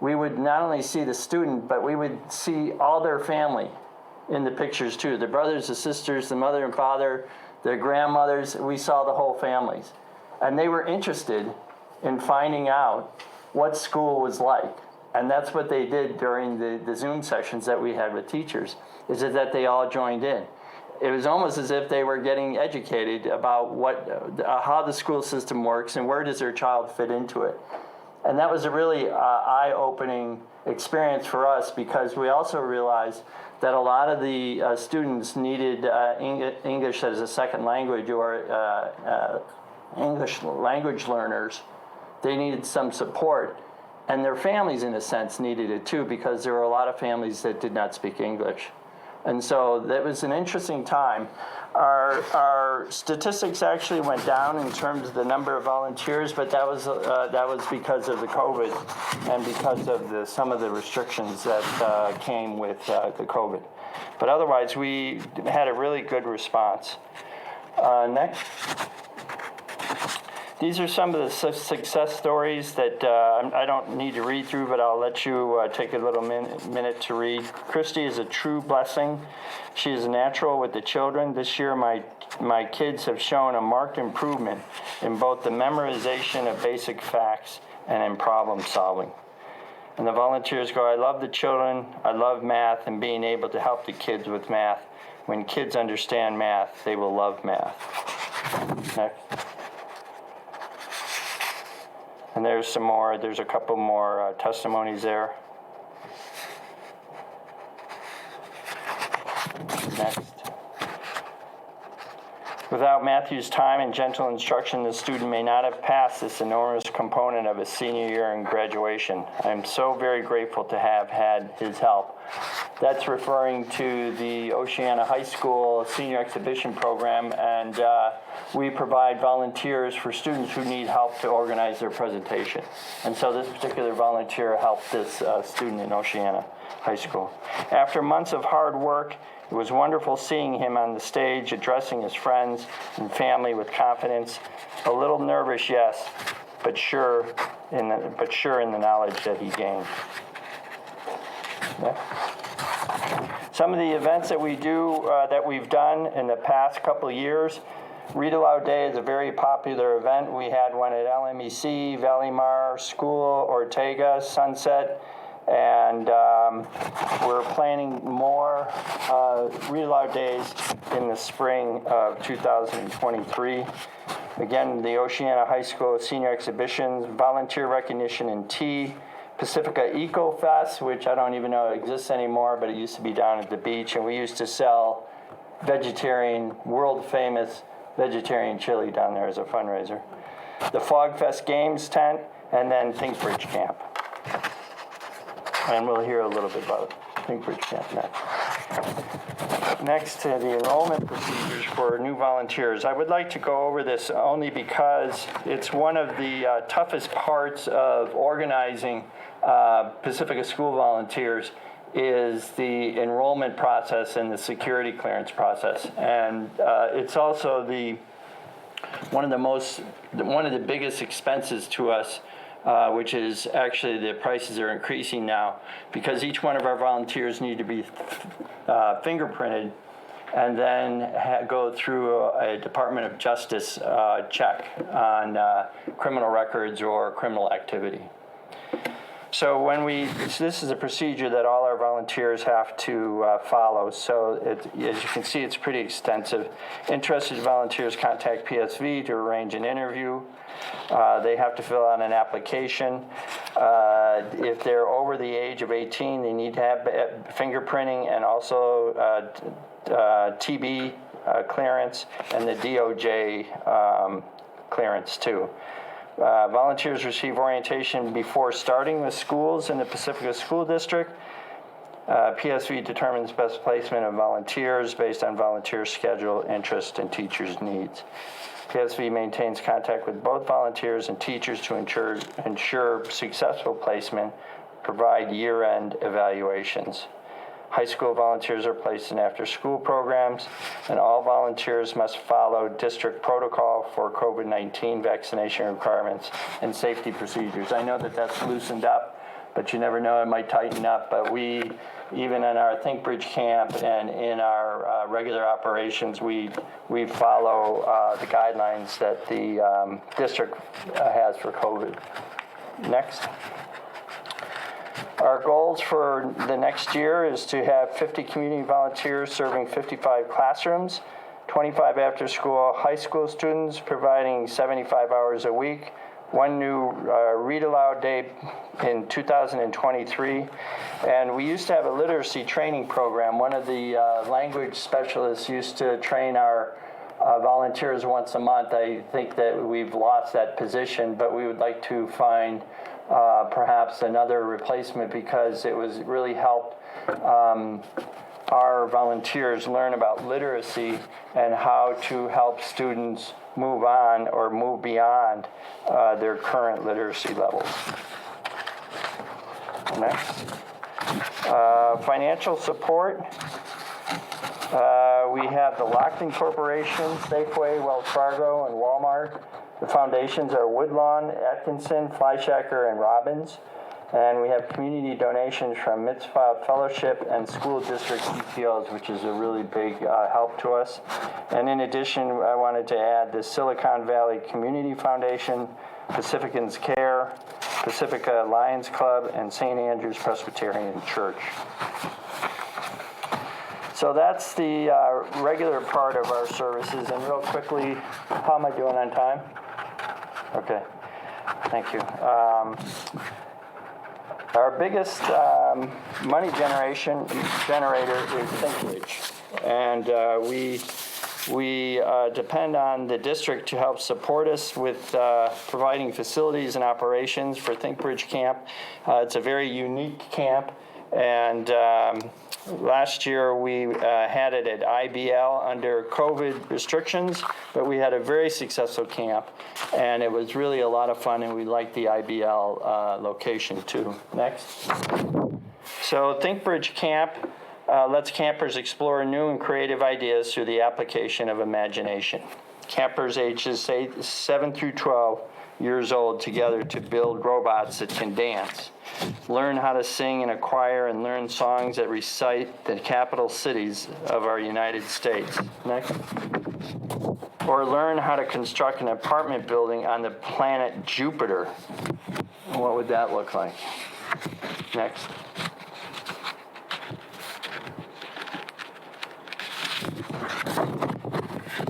we would not only see the student, but we would see all their family in the pictures too. The brothers, the sisters, the mother and father, their grandmothers, we saw the whole families. And they were interested in finding out what school was like. And that's what they did during the Zoom sessions that we had with teachers, is that they all joined in. It was almost as if they were getting educated about how the school system works and where does their child fit into it. And that was a really eye-opening experience for us because we also realized that a lot of the students needed English as a second language or English language learners. They needed some support. And their families, in a sense, needed it too because there were a lot of families that did not speak English. And so that was an interesting time. Our statistics actually went down in terms of the number of volunteers, but that was because of the COVID and because of some of the restrictions that came with the COVID. But otherwise, we had a really good response. Next. These are some of the success stories that I don't need to read through, but I'll let you take a little minute to read. Christy is a true blessing. She is natural with the children. This year, my kids have shown a marked improvement in both the memorization of basic facts and in problem solving. And the volunteers go, I love the children, I love math and being able to help the kids with math. When kids understand math, they will love math. Next. And there's a couple more testimonies there. Next. Without Matthew's time and gentle instruction, the student may not have passed this enormous component of his senior year and graduation. I'm so very grateful to have had his help. That's referring to the Oceana High School Senior Exhibition Program, and we provide volunteers for students who need help to organize their presentation. And so this particular volunteer helped this student in Oceana. High School. After months of hard work, it was wonderful seeing him on the stage addressing his friends and family with confidence. A little nervous, yes, but sure in the knowledge that he gained. Yeah. Some of the events that we've done in the past couple of years. Read Aloud Day is a very popular event. We had one at LMEC, Valimar School, Ortega, Sunset, and we're planning more Read Aloud Days in the spring of 2023. Again, the Oceana High School Senior Exhibitions, Volunteer Recognition in Tea, Pacifica Eco Fest, which I don't even know exists anymore, but it used to be down at the beach, and we used to sell vegetarian, world-famous vegetarian chili down there as a fundraiser. The Fog Fest Games tent, and then Think Bridge Camp. And we'll hear a little bit about Think Bridge Camp next. Next to the enrollment procedures for new volunteers. I would like to go over this only because it's one of the toughest parts of organizing Pacifica School volunteers is the enrollment process and the security clearance process. And it's also one of the biggest expenses to us, which is actually the prices are increasing now because each one of our volunteers need to be fingerprinted and then go through a Department of Justice check on criminal records or criminal activity. So this is a procedure that all our volunteers have to follow. So as you can see, it's pretty extensive. Interested volunteers contact PSV to arrange an interview. They have to fill out an application. If they're over the age of 18, they need to have fingerprinting and also TB clearance and the DOJ clearance too. Volunteers receive orientation before starting with schools in the Pacifica School District. PSV determines best placement of volunteers based on volunteer schedule, interest, and teachers' needs. PSV maintains contact with both volunteers and teachers to ensure successful placement, provide year-end evaluations. High school volunteers are placed in after-school programs, and all volunteers must follow district protocol for COVID-19 vaccination requirements and safety procedures. I know that that's loosened up, but you never know, it might tighten up. But we, even in our Think Bridge camp and in our regular operations, we follow the guidelines that the district has for COVID. Next. Our goals for the next year is to have 50 community volunteers serving 55 classrooms, 25 after-school high school students providing 75 hours a week, one new Read Aloud Day in 2023, and we used to have a literacy training program. One of the language specialists used to train our volunteers once a month. I think that we've lost that position, but we would like to find perhaps another replacement because it was really helped our volunteers learn about literacy and how to help students move on or move beyond their current literacy levels. Next. Financial support. We have the Lockton Corporation, Safeway, Wells Fargo, and Walmart. The foundations are Woodlawn, Atkinson, Fleischacker, and Robbins. And we have community donations from Mitzvah Fellowship and school district EPOs, which is a really big help to us. And in addition, I wanted to add the Silicon Valley Community Foundation, Pacificans Care, Pacifica Lions Club, and St. Andrew's Presbyterian Church. So that's the regular part of our services. And real quickly, how am I doing on time? Okay, thank you. Our biggest money generator is ThinkBridge, and we depend on the district to help support us with providing facilities and operations for ThinkBridge Camp. It's a very unique camp, and last year we had it at IBL under COVID restrictions, but we had a very successful camp, and it was really a lot of fun, and we liked the IBL location too. Next. So ThinkBridge Camp lets campers explore new and creative ideas through the application of imagination. Campers ages 7 through 12 years old together to build robots that can dance, learn how to sing in a choir, and learn songs that recite the capital cities of our United States. Next. Or learn how to construct an apartment building on the planet Jupiter. What would that look like? Next.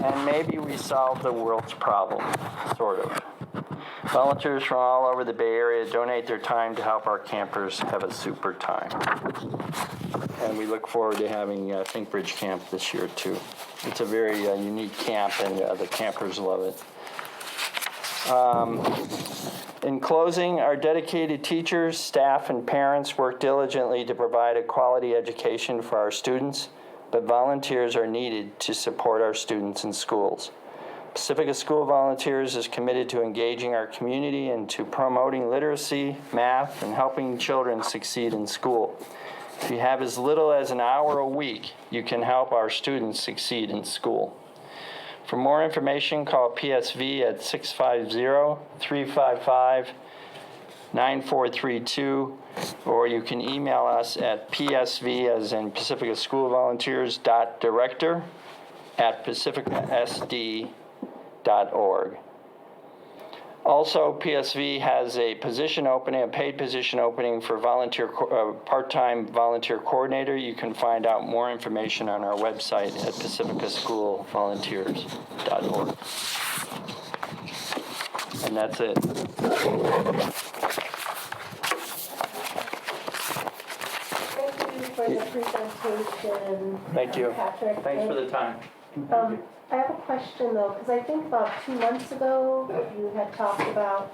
And maybe we solve the world's problem, sort of. Volunteers from all over the Bay Area donate their time to help our campers have a super time. And we look forward to having ThinkBridge Camp this year, too. It's a very unique camp, and the campers love it. In closing, our dedicated teachers, staff, and parents work diligently to provide a quality education for our students, but volunteers are needed to support our students in schools. Pacifica School Volunteers is committed to engaging our community and to promoting literacy, math, and helping children succeed in school. If you have as little as an hour a week, you can help our students succeed in school. For more information, call PSV at 650-355-9432, or you can email us at PSV, as in Pacifica School Volunteers, .director at pacificasd.org. Also, PSV has a position opening, a paid position opening for part-time volunteer coordinator. You can find out more information on our website at pacificaschoolvolunteers.org. And that's it. Thank you for the presentation. Thank you. Patrick. Thanks for the time. I have a question though, because I think about 2 months ago, you had talked about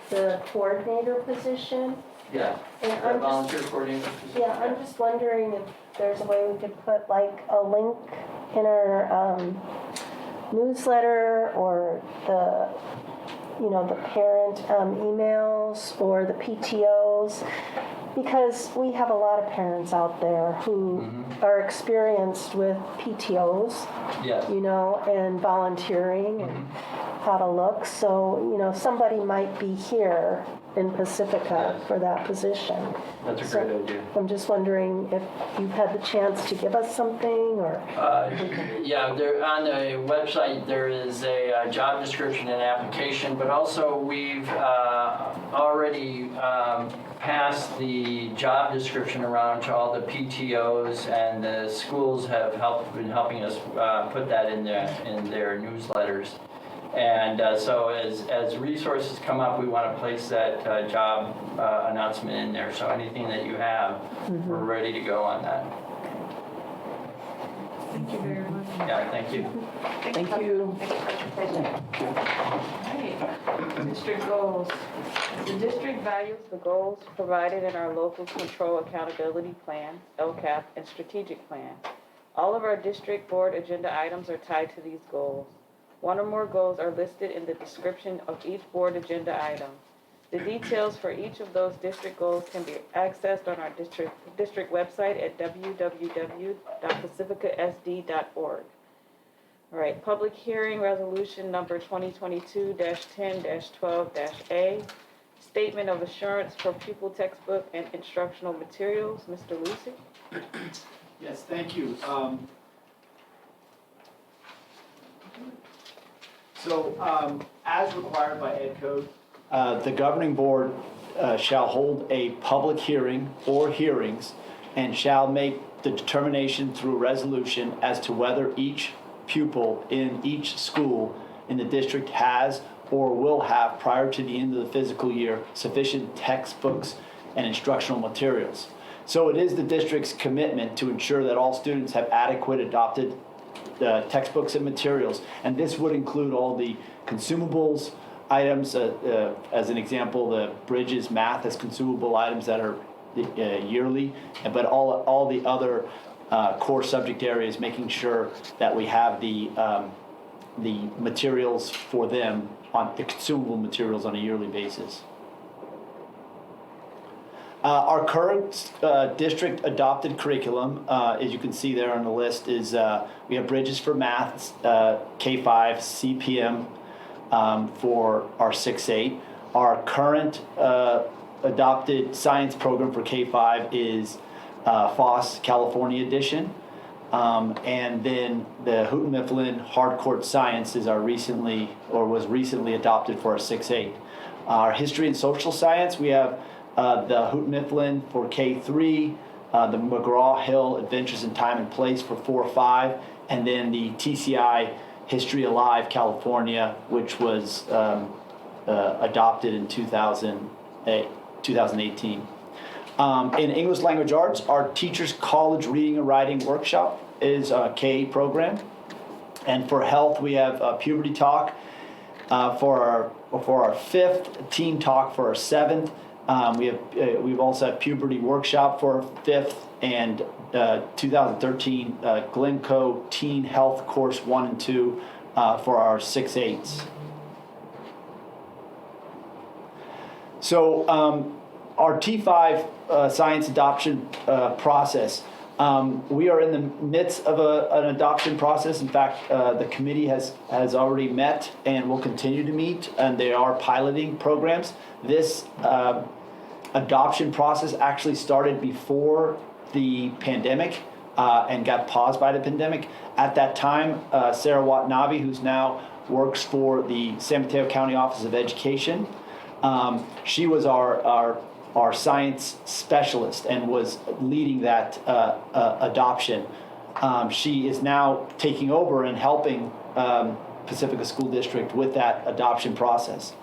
the coordinator position. Yeah, And the I'm volunteer coordinator position. Yeah, I'm just wondering if there's a way we could put like a link in our newsletter, or the parent emails, or the PTOs, because we have a lot of parents out there who are experienced with PTOs, Yes. and volunteering and how to look. So, somebody might be here in Pacifica for that position. That's a great idea. I'm just wondering if you've had the chance to give us something, or... Yeah, there, on the website there is a job description and application, but also we've already passed the job description around to all the PTOs, and the schools have been helping us put that in their newsletters. And so as resources come up, we want to place that job announcement in there. So anything that you have, we're ready to go on that. Thank you very much. Yeah, thank you. Thank you. Alright. District goals. The district values the goals provided in our Local Control Accountability Plan, LCAP, and Strategic Plan. All of our district board agenda items are tied to these goals. One or more goals are listed in the description of each board agenda item. The details for each of those district goals can be accessed on our district website at www.pacificasd.org. All right, public hearing resolution number 2022-10-12-A, statement of assurance for pupil textbook and instructional materials. Mr. Lucy? Yes, thank you. As required by Ed Code, the governing board shall hold a public hearing or hearings and shall make the determination through resolution as to whether each pupil in each school in the district has or will have, prior to the end of the fiscal year, sufficient textbooks and instructional materials. So it is the district's commitment to ensure that all students have adequate adopted textbooks and materials, and this would include all the consumables items, as an example, the Bridges math as consumable items that are yearly, but all the other core subject areas, making sure that we have the materials for them, on the consumable materials, on a yearly basis. Our current district adopted curriculum, as you can see there on the list, is we have Bridges for Math, K-5, CPM for our 6-8. Our current adopted science program for K-5 is FOSS California Edition. And then the Houghton Mifflin Hardcourt Science is was recently adopted for our 6-8. Our History and Social Science, we have the Houghton Mifflin for K-3, the McGraw-Hill Adventures in Time and Place for 4-5, and then the TCI History Alive California, which was adopted in 2018. In English Language Arts, our Teachers College Reading and Writing Workshop is a K program. And for health, we have Puberty Talk for our 5th, Teen Talk for our 7th. We've also had Puberty Workshop for our 5th, and 2013 Glencoe Teen Health Course 1 and 2 for our 6-8s. So our T5 science adoption process, we are in the midst of an adoption process. In fact, the committee has already met and will continue to meet, and they are piloting programs. This adoption process actually started before the pandemic and got paused by the pandemic. At that time, Sarah Watanabe, who's now works for the San Mateo County Office of Education, she was our science specialist and was leading that adoption. She is now taking over and helping Pacifica School District with that adoption process.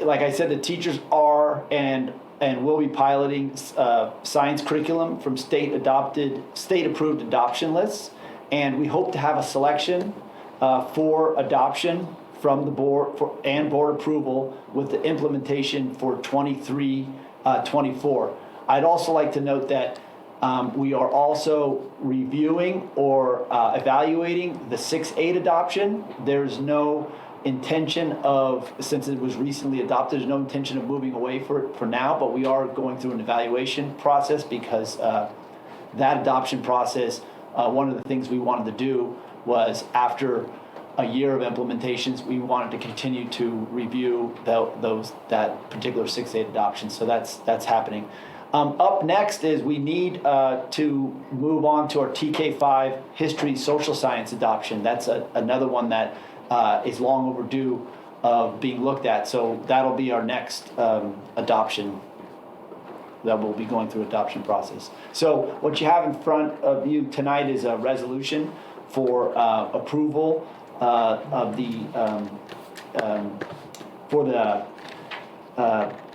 Like I said, the teachers are and will be piloting science curriculum from state-approved adoption lists, and we hope to have a selection for adoption from the board and board approval with the implementation for 23-24. I'd also like to note that we are also reviewing or evaluating the 6-8 adoption. There's no intention of, since it was recently adopted, there's no intention of moving away for now, but we are going through an evaluation process because that adoption process, one of the things we wanted to do was after a year of implementations, we wanted to continue to review that particular 6-8 adoption. So that's happening. Up next is we need to move on to our TK5 History Social Science adoption. That's another one that is long overdue of being looked at. So that'll be our next adoption that we'll be going through adoption process. So what you have in front of you tonight is a resolution for approval of the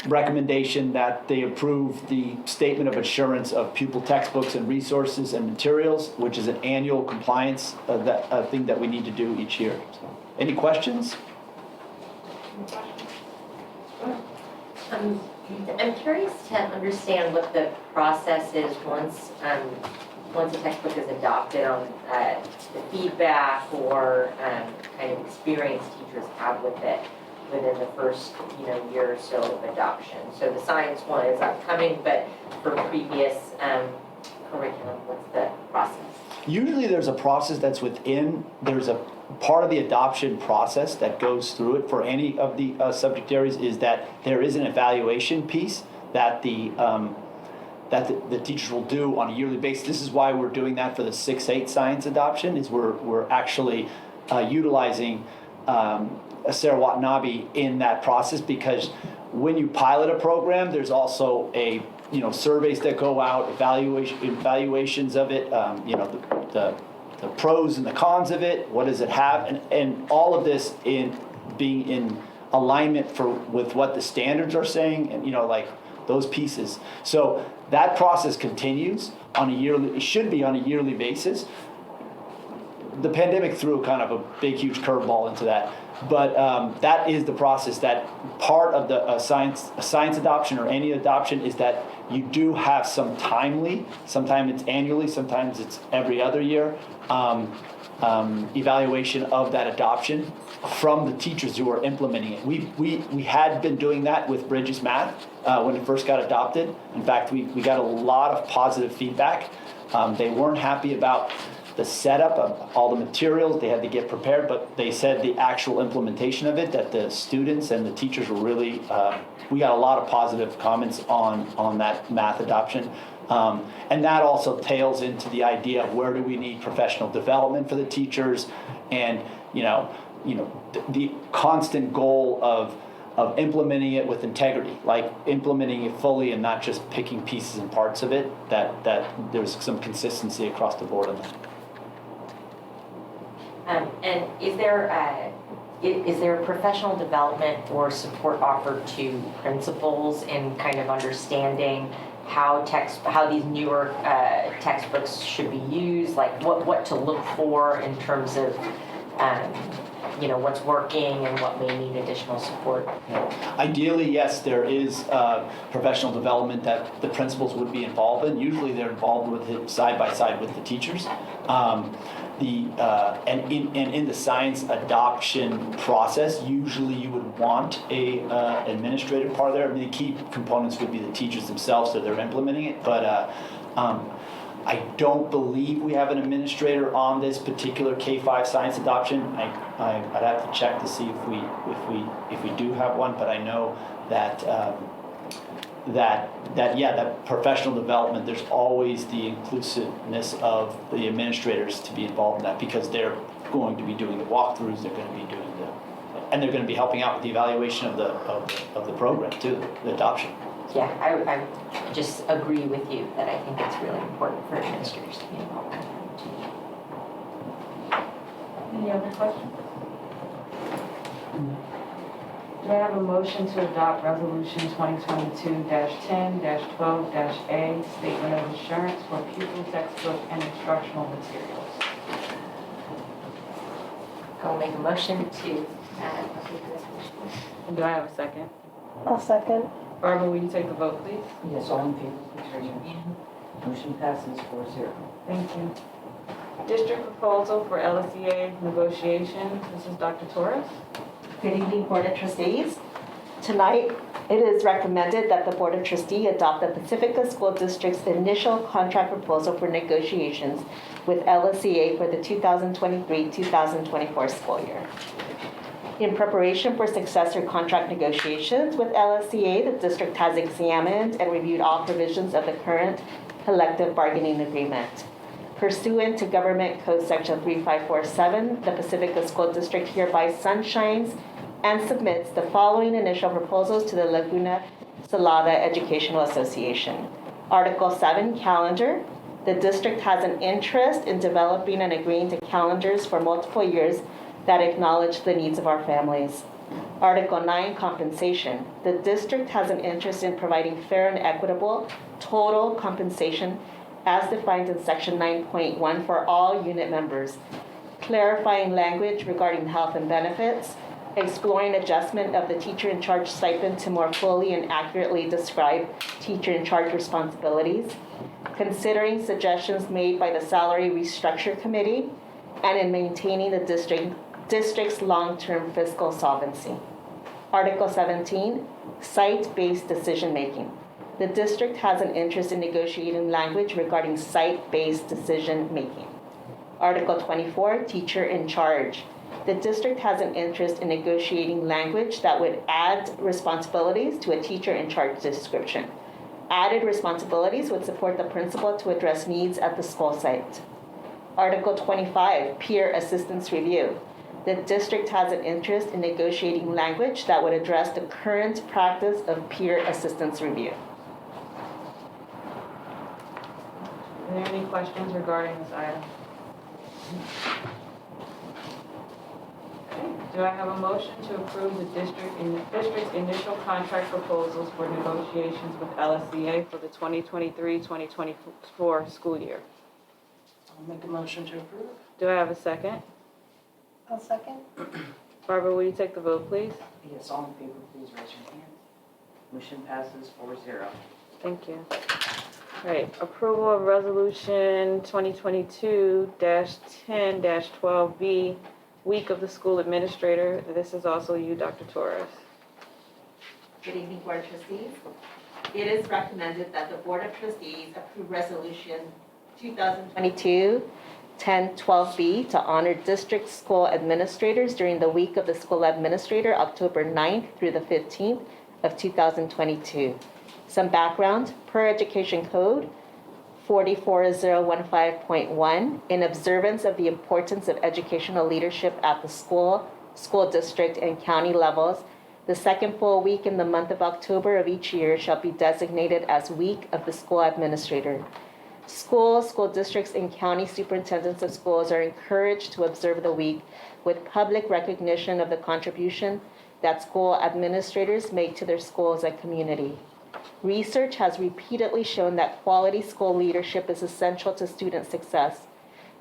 recommendation that they approve the statement of assurance of pupil textbooks and resources and materials, which is an annual compliance thing that we need to do each year. So, any questions? I'm curious to understand what the process is once a textbook is adopted on the feedback or kind of experience teachers have with it within the first year or so of adoption. So the science one is upcoming, but for previous curriculum, what's the process? Usually there's a process there's a part of the adoption process that goes through it for any of the subject areas is that there is an evaluation piece that the teachers will do on a yearly basis. This is why we're doing that for the 6-8 science adoption, is we're actually utilizing Sarah Watanabe in that process, because when you pilot a program, there's also surveys that go out, evaluations of it, the pros and the cons of it, what does it have, and all of this in being in alignment with what the standards are saying, and like those pieces. So that process continues on a yearly basis. the pandemic threw kind of a big, huge curveball into that. But that is the process. That part of the science adoption or any adoption is that you do have some timely, sometimes it's annually, sometimes it's every other year, evaluation of that adoption from the teachers who are implementing it. We had been doing that with Bridges Math when it first got adopted. In fact, we got a lot of positive feedback. They weren't happy about the setup of all the materials. They had to get prepared, but they said the actual implementation of it, that the students and the teachers were really, we got a lot of positive comments on that math adoption. And that also tails into the idea of where do we need professional development for the teachers, and the constant goal of implementing it with integrity, like implementing it fully and not just picking pieces and parts of it, that there's some consistency across the board on that. And is there professional development or support offered to principals in kind of understanding how these newer textbooks should be used, like what to look for in terms of what's working and what may need additional support? Ideally, yes, there is professional development that the principals would be involved in. Usually they're involved with it side by side with the teachers. And in the science adoption process, usually you would want a administrative part there. I mean, the key components would be the teachers themselves, so they're implementing it. But I don't believe we have an administrator on this particular K-5 science adoption. I'd have to check to see if we do have one. But I know that that professional development, there's always the inclusiveness of the administrators to be involved in that, because they're going to be doing the walkthroughs, they're going to be doing and they're going to be helping out with the evaluation of the program too, the adoption. Yeah, I just agree with you that I think it's really important for administrators to be involved in that too. Any other questions? Do I have a motion to adopt Resolution 2022-10-12-A, Statement of Insurance for Pupil Textbook and Instructional Materials? I'll make a motion to approve the resolution. And do I have a second? I'll second. Barbara, will you take the vote, please? Yes, all in favor, please raise your hand. Motion passes 4-0. Thank you. District proposal for LSEA negotiations. This is Dr. Torres. Good evening, Board of Trustees. Tonight, it is recommended that the Board of Trustees adopt the Pacifica School District's initial contract proposal for negotiations with LSEA for the 2023-2024 school year. In preparation for successor contract negotiations with LSEA, the district has examined and reviewed all provisions of the current collective bargaining agreement. Pursuant to Government Code Section 3547, the Pacifica School District hereby sunshines and submits the following initial proposals to the Laguna Salada Educational Association. Article 7, calendar. The district has an interest in developing and agreeing to calendars for multiple years that acknowledge the needs of our families. Article 9, compensation. The district has an interest in providing fair and equitable total compensation as defined in Section 9.1 for all unit members, clarifying language regarding health and benefits, exploring adjustment of the teacher in charge stipend to more fully and accurately describe teacher in charge responsibilities, considering suggestions made by the Salary Restructure Committee, and in maintaining the district's long-term fiscal solvency. Article 17, site-based decision-making. The district has an interest in negotiating language regarding site-based decision-making. Article 24, teacher in charge. The district has an interest in negotiating language that would add responsibilities to a teacher in charge description. Added responsibilities would support the principal to address needs at the school site. Article 25, peer assistance review. The district has an interest in negotiating language that would address the current practice of peer assistance review. Are there any questions regarding this item? Okay. Do I have a motion to approve the district's initial contract proposals for negotiations with LSEA for the 2023-2024 school year? I'll make a motion to approve. Do I have a second? I'll second. Barbara, will you take the vote, please? Yes, all in favor, please raise your hand. Motion passes 4-0. Thank you. All right, approval of resolution 2022-10-12B, week of the school administrator. This is also you, Dr. Torres. Good evening, Board of Trustees. It is recommended that the Board of Trustees approve Resolution 2022-10-12B to honor district school administrators during the week of the school administrator, October 9th through the 15th of 2022. Some background, per Education Code 44015.1, in observance of the importance of educational leadership at the school district, and county levels, the second full week in the month of October of each year shall be designated as Week of the School Administrator. Schools, school districts, and county superintendents of schools are encouraged to observe the week with public recognition of the contribution that school administrators make to their schools and community. Research has repeatedly shown that quality school leadership is essential to student success.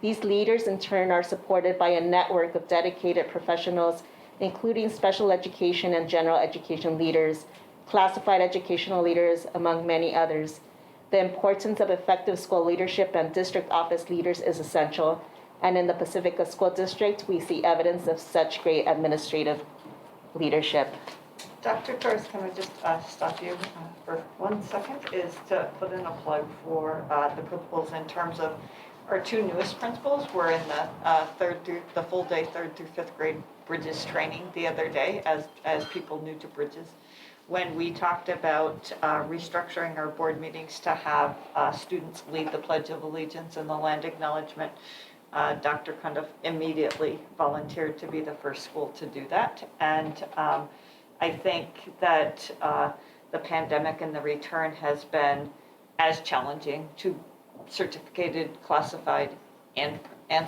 These leaders, in turn, are supported by a network of dedicated professionals, including special education and general education leaders, classified educational leaders, among many others. The importance of effective school leadership and district office leaders is essential, and in the Pacifica School District, we see evidence of such great administrative leadership. Dr. Torres, can I just stop you for 1 second? Is to put in a plug for the principals in terms of our 2 newest principals. We're in the the full day 3rd through 5th grade Bridges training the other day as people new to Bridges. When we talked about restructuring our board meetings to have students lead the Pledge of Allegiance and the land acknowledgement, Dr. kind of immediately volunteered to be the first school to do that. And I think that the pandemic and the return has been as challenging to certificated, classified, and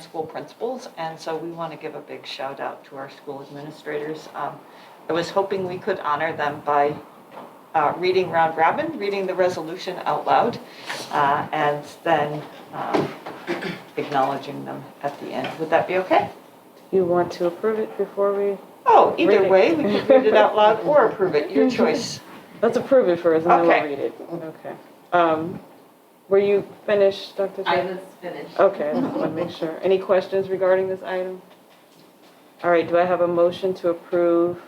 school principals. And so we want to give a big shout out to our school administrators. I was hoping we could honor them by reading round robin, reading the resolution out loud, and then acknowledging them at the end. Would that be okay? You want to approve it before we? Oh, either way, we can read it out loud or approve it, your choice. Let's approve it first and then Okay. we'll read it. Okay. Were you finished, Dr. I Torres? was finished. Okay, I just want to make sure. Any questions regarding this item? All right, do I have a motion to approve,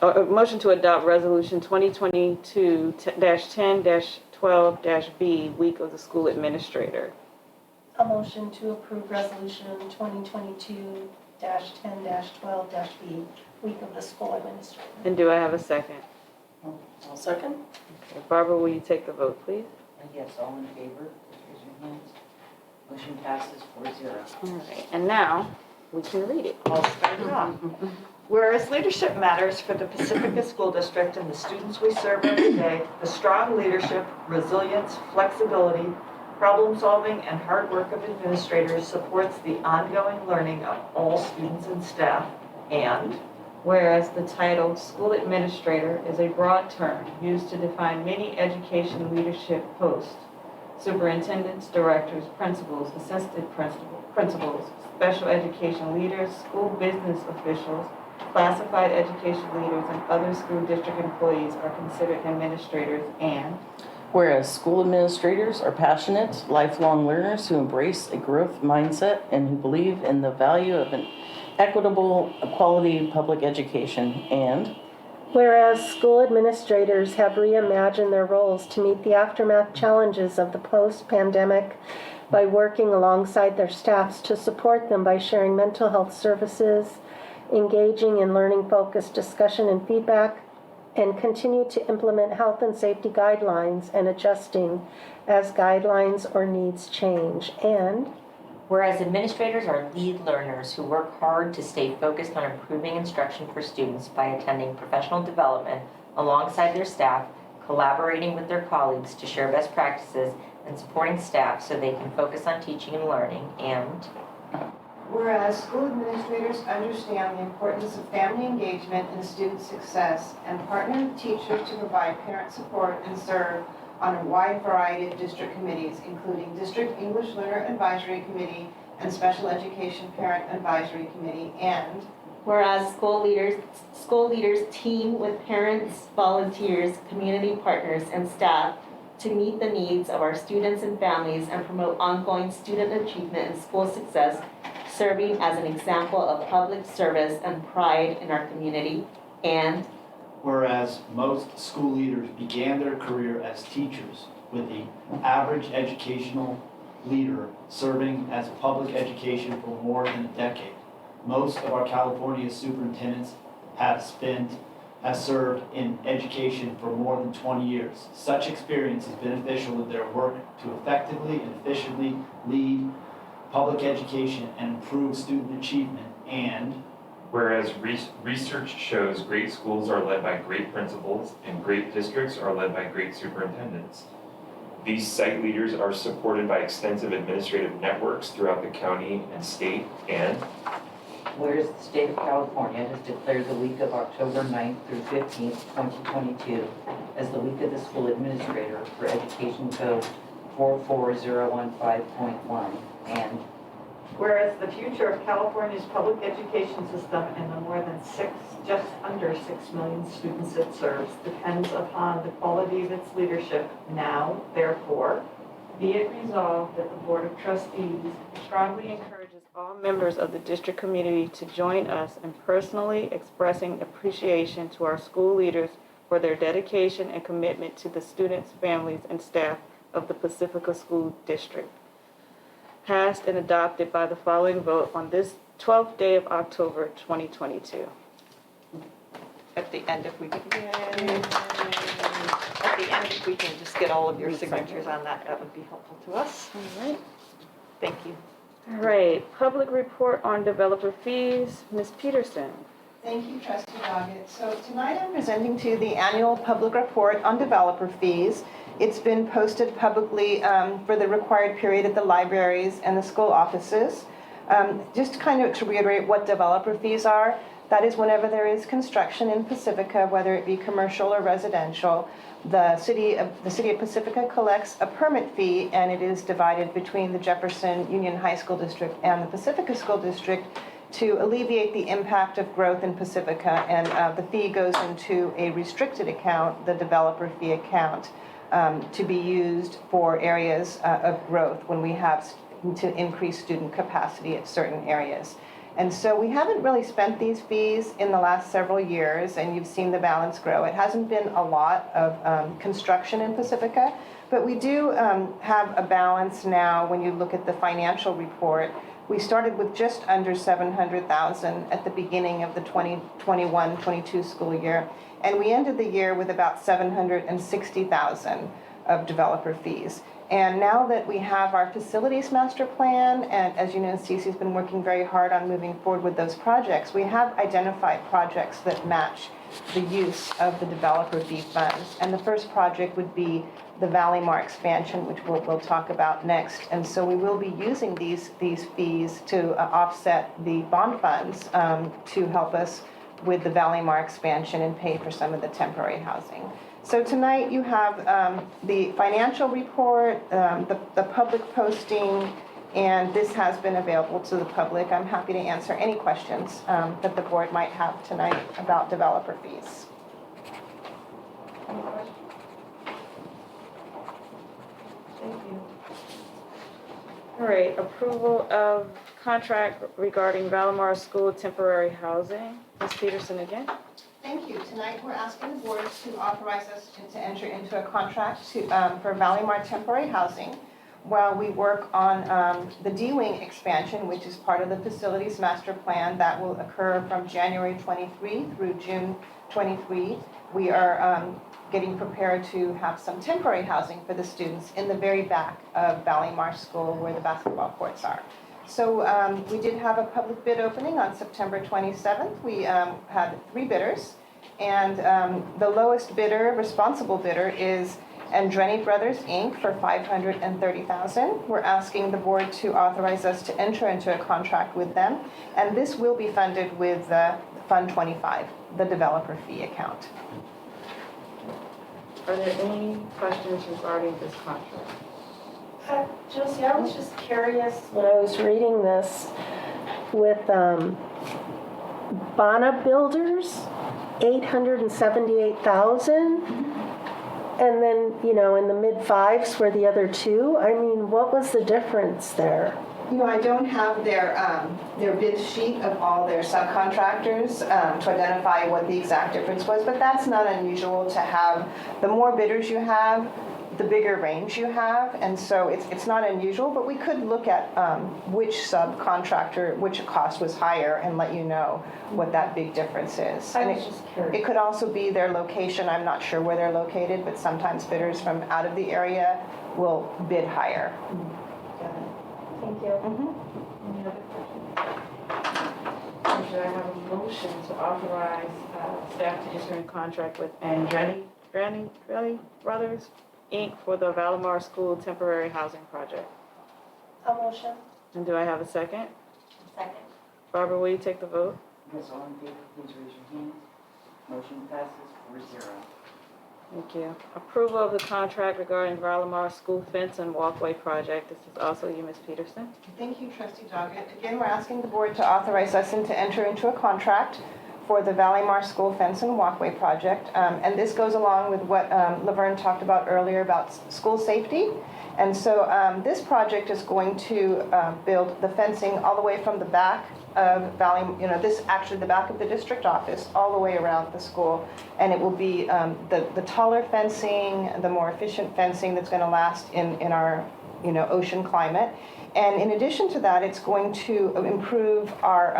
a motion to adopt resolution 2022-10-12-B, week of the school administrator? A motion to approve resolution 2022-10-12-B, week of the school administrator. And do I have a second? I'll second. Okay, Barbara, will you take the vote, please? Yes, all in favor, please raise your hands. Motion passes 4-0. All right, and now we can read it. I'll start it off. Whereas leadership matters for the Pacifica School District and the students we serve every day, the strong leadership, resilience, flexibility, problem solving, and hard work of administrators supports the ongoing learning of all students and staff. And whereas the title school administrator is a broad term used to define many education leadership posts, superintendents, directors, principals, assistant principals, special education leaders, school business officials, classified education leaders, and other school district employees are considered administrators. And whereas school administrators are passionate, lifelong learners who embrace a growth mindset and who believe in the value of an equitable, quality public education. And whereas school administrators have reimagined their roles to meet the aftermath challenges of the post-pandemic by working alongside their staffs to support them by sharing mental health services, engaging in learning-focused discussion and feedback, and continue to implement health and safety guidelines and adjusting as guidelines or needs change. And whereas administrators are lead learners who work hard to stay focused on improving instruction for students by attending professional development alongside their staff, collaborating with their colleagues to share best practices, and supporting staff so they can focus on teaching and learning. And whereas school administrators understand the importance of family engagement in student success and partner with teachers to provide parent support and serve on a wide variety of district committees, including District English Learner Advisory Committee and Special Education Parent Advisory Committee, and whereas school leaders team with parents, volunteers, community partners, and staff to meet the needs of our students and families and promote ongoing student achievement and school success, serving as an example of public service and pride in our community. And whereas most school leaders began their career as teachers, with the average educational leader serving as public education for more than a decade. Most of our California superintendents have served in education for more than 20 years. Such experience is beneficial in their work to effectively and efficiently lead public education and improve student achievement. And whereas research shows great schools are led by great principals and great districts are led by great superintendents. These site leaders are supported by extensive administrative networks throughout the county and state. And whereas the state of California has declared the week of October 9th through 15th, 2022 as the week of the school administrator for Education Code 44015.1, and whereas the future of California's public education system and the more than just under 6 million students it serves depends upon the quality of its leadership now, therefore, be it resolved that the Board of Trustees strongly encourages all members of the district community to join us in personally expressing appreciation to our school leaders for their dedication and commitment to the students, families, and staff of the Pacifica School District. Passed and adopted by the following vote on this 12th day of October, 2022. At the end, if we can just get all of your signatures on that, that would be helpful to us. All right. Thank you. All right, public report on developer fees, Ms. Peterson. thank you, Trustee Doggett. So tonight I'm presenting to you the annual public report on developer fees. It's been posted publicly for the required period at the libraries and the school offices. Just kind of to reiterate what developer fees are, that is whenever there is construction in Pacifica, whether it be commercial or residential, the city of Pacifica collects a permit fee, and it is divided between the Jefferson Union High School District and the Pacifica School District to alleviate the impact of growth in Pacifica, and the fee goes into a restricted account, the developer fee account, to be used for areas of growth when we have to increase student capacity at certain areas. And so we haven't really spent these fees in the last several years, and you've seen the balance grow. It hasn't been a lot of construction in Pacifica, but we do have a balance now when you look at the financial report. We started with just under $700,000 at the beginning of the 2021-22 school year, and we ended the year with about $760,000 of developer fees. And now that we have our facilities master plan, and as you know, Cece's been working very hard on moving forward with those projects, we have identified projects that match the use of the developer fee funds. And the first project would be the Valley Mart expansion, which we'll talk about next. And so we will be using these fees to offset the bond funds to help us with the Valley Mart expansion and pay for some of the temporary housing. So tonight you have the financial report, the public posting, and this has been available to the public. I'm happy to answer any questions that the board might have tonight about developer fees. Any questions? Thank you. All right, approval of contract regarding Valimar School temporary housing. Ms. Peterson again. Thank you. Tonight, we're asking the board to authorize us to enter into a contract for Valley Mart temporary housing while we work on the D-Wing expansion, which is part of the facilities master plan that will occur from January 23 through June 23. We are getting prepared to have some temporary housing for the students in the very back of Valley Mart School where the basketball courts are. So we did have a public bid opening on September 27th. We had 3 bidders, and the lowest bidder, responsible bidder, is Andreni Brothers, Inc. for $530,000. We're asking the board to authorize us to enter into a contract with them, and this will be funded with Fund 25, the developer fee account. Are there any questions regarding this contract? Josie, I was just curious when I was reading this with Bana Builders, 878,000, and then, you know, in the mid-fives were the other two. I mean, what was the difference there? You know, I don't have their bid sheet of all their subcontractors to identify what the exact difference was, but that's not unusual to have. The more bidders you have, the bigger range you have, and so it's not unusual, but we could look at which subcontractor, which cost was higher, and let you know what that big difference is. I And was just curious. it could also be their location. I'm not sure where they're located, but sometimes bidders from out of the area will bid higher. Thank you. Any other questions? Should I have a motion to authorize staff to enter in contract with Andretti Brothers, Inc. for the Valimar School Temporary Housing Project? A motion. And do I have a second? Second. Barbara, will you take the vote? Yes, all in favor, please raise your hands. Motion passes 4-0. Thank you. Approval of the contract regarding Valimar School Fence and Walkway Project. This is also you, Ms. Peterson. Thank you, Trustee Doggett. Again, we're asking the board to authorize us to enter into a contract for the Valimar School Fence and Walkway Project. And this goes along with what Laverne talked about earlier about school safety. And so this project is going to build the fencing all the way from the back of the back of the district office, all the way around the school. And it will be the taller fencing, the more efficient fencing that's going to last in our ocean climate. And in addition to that, it's going to improve our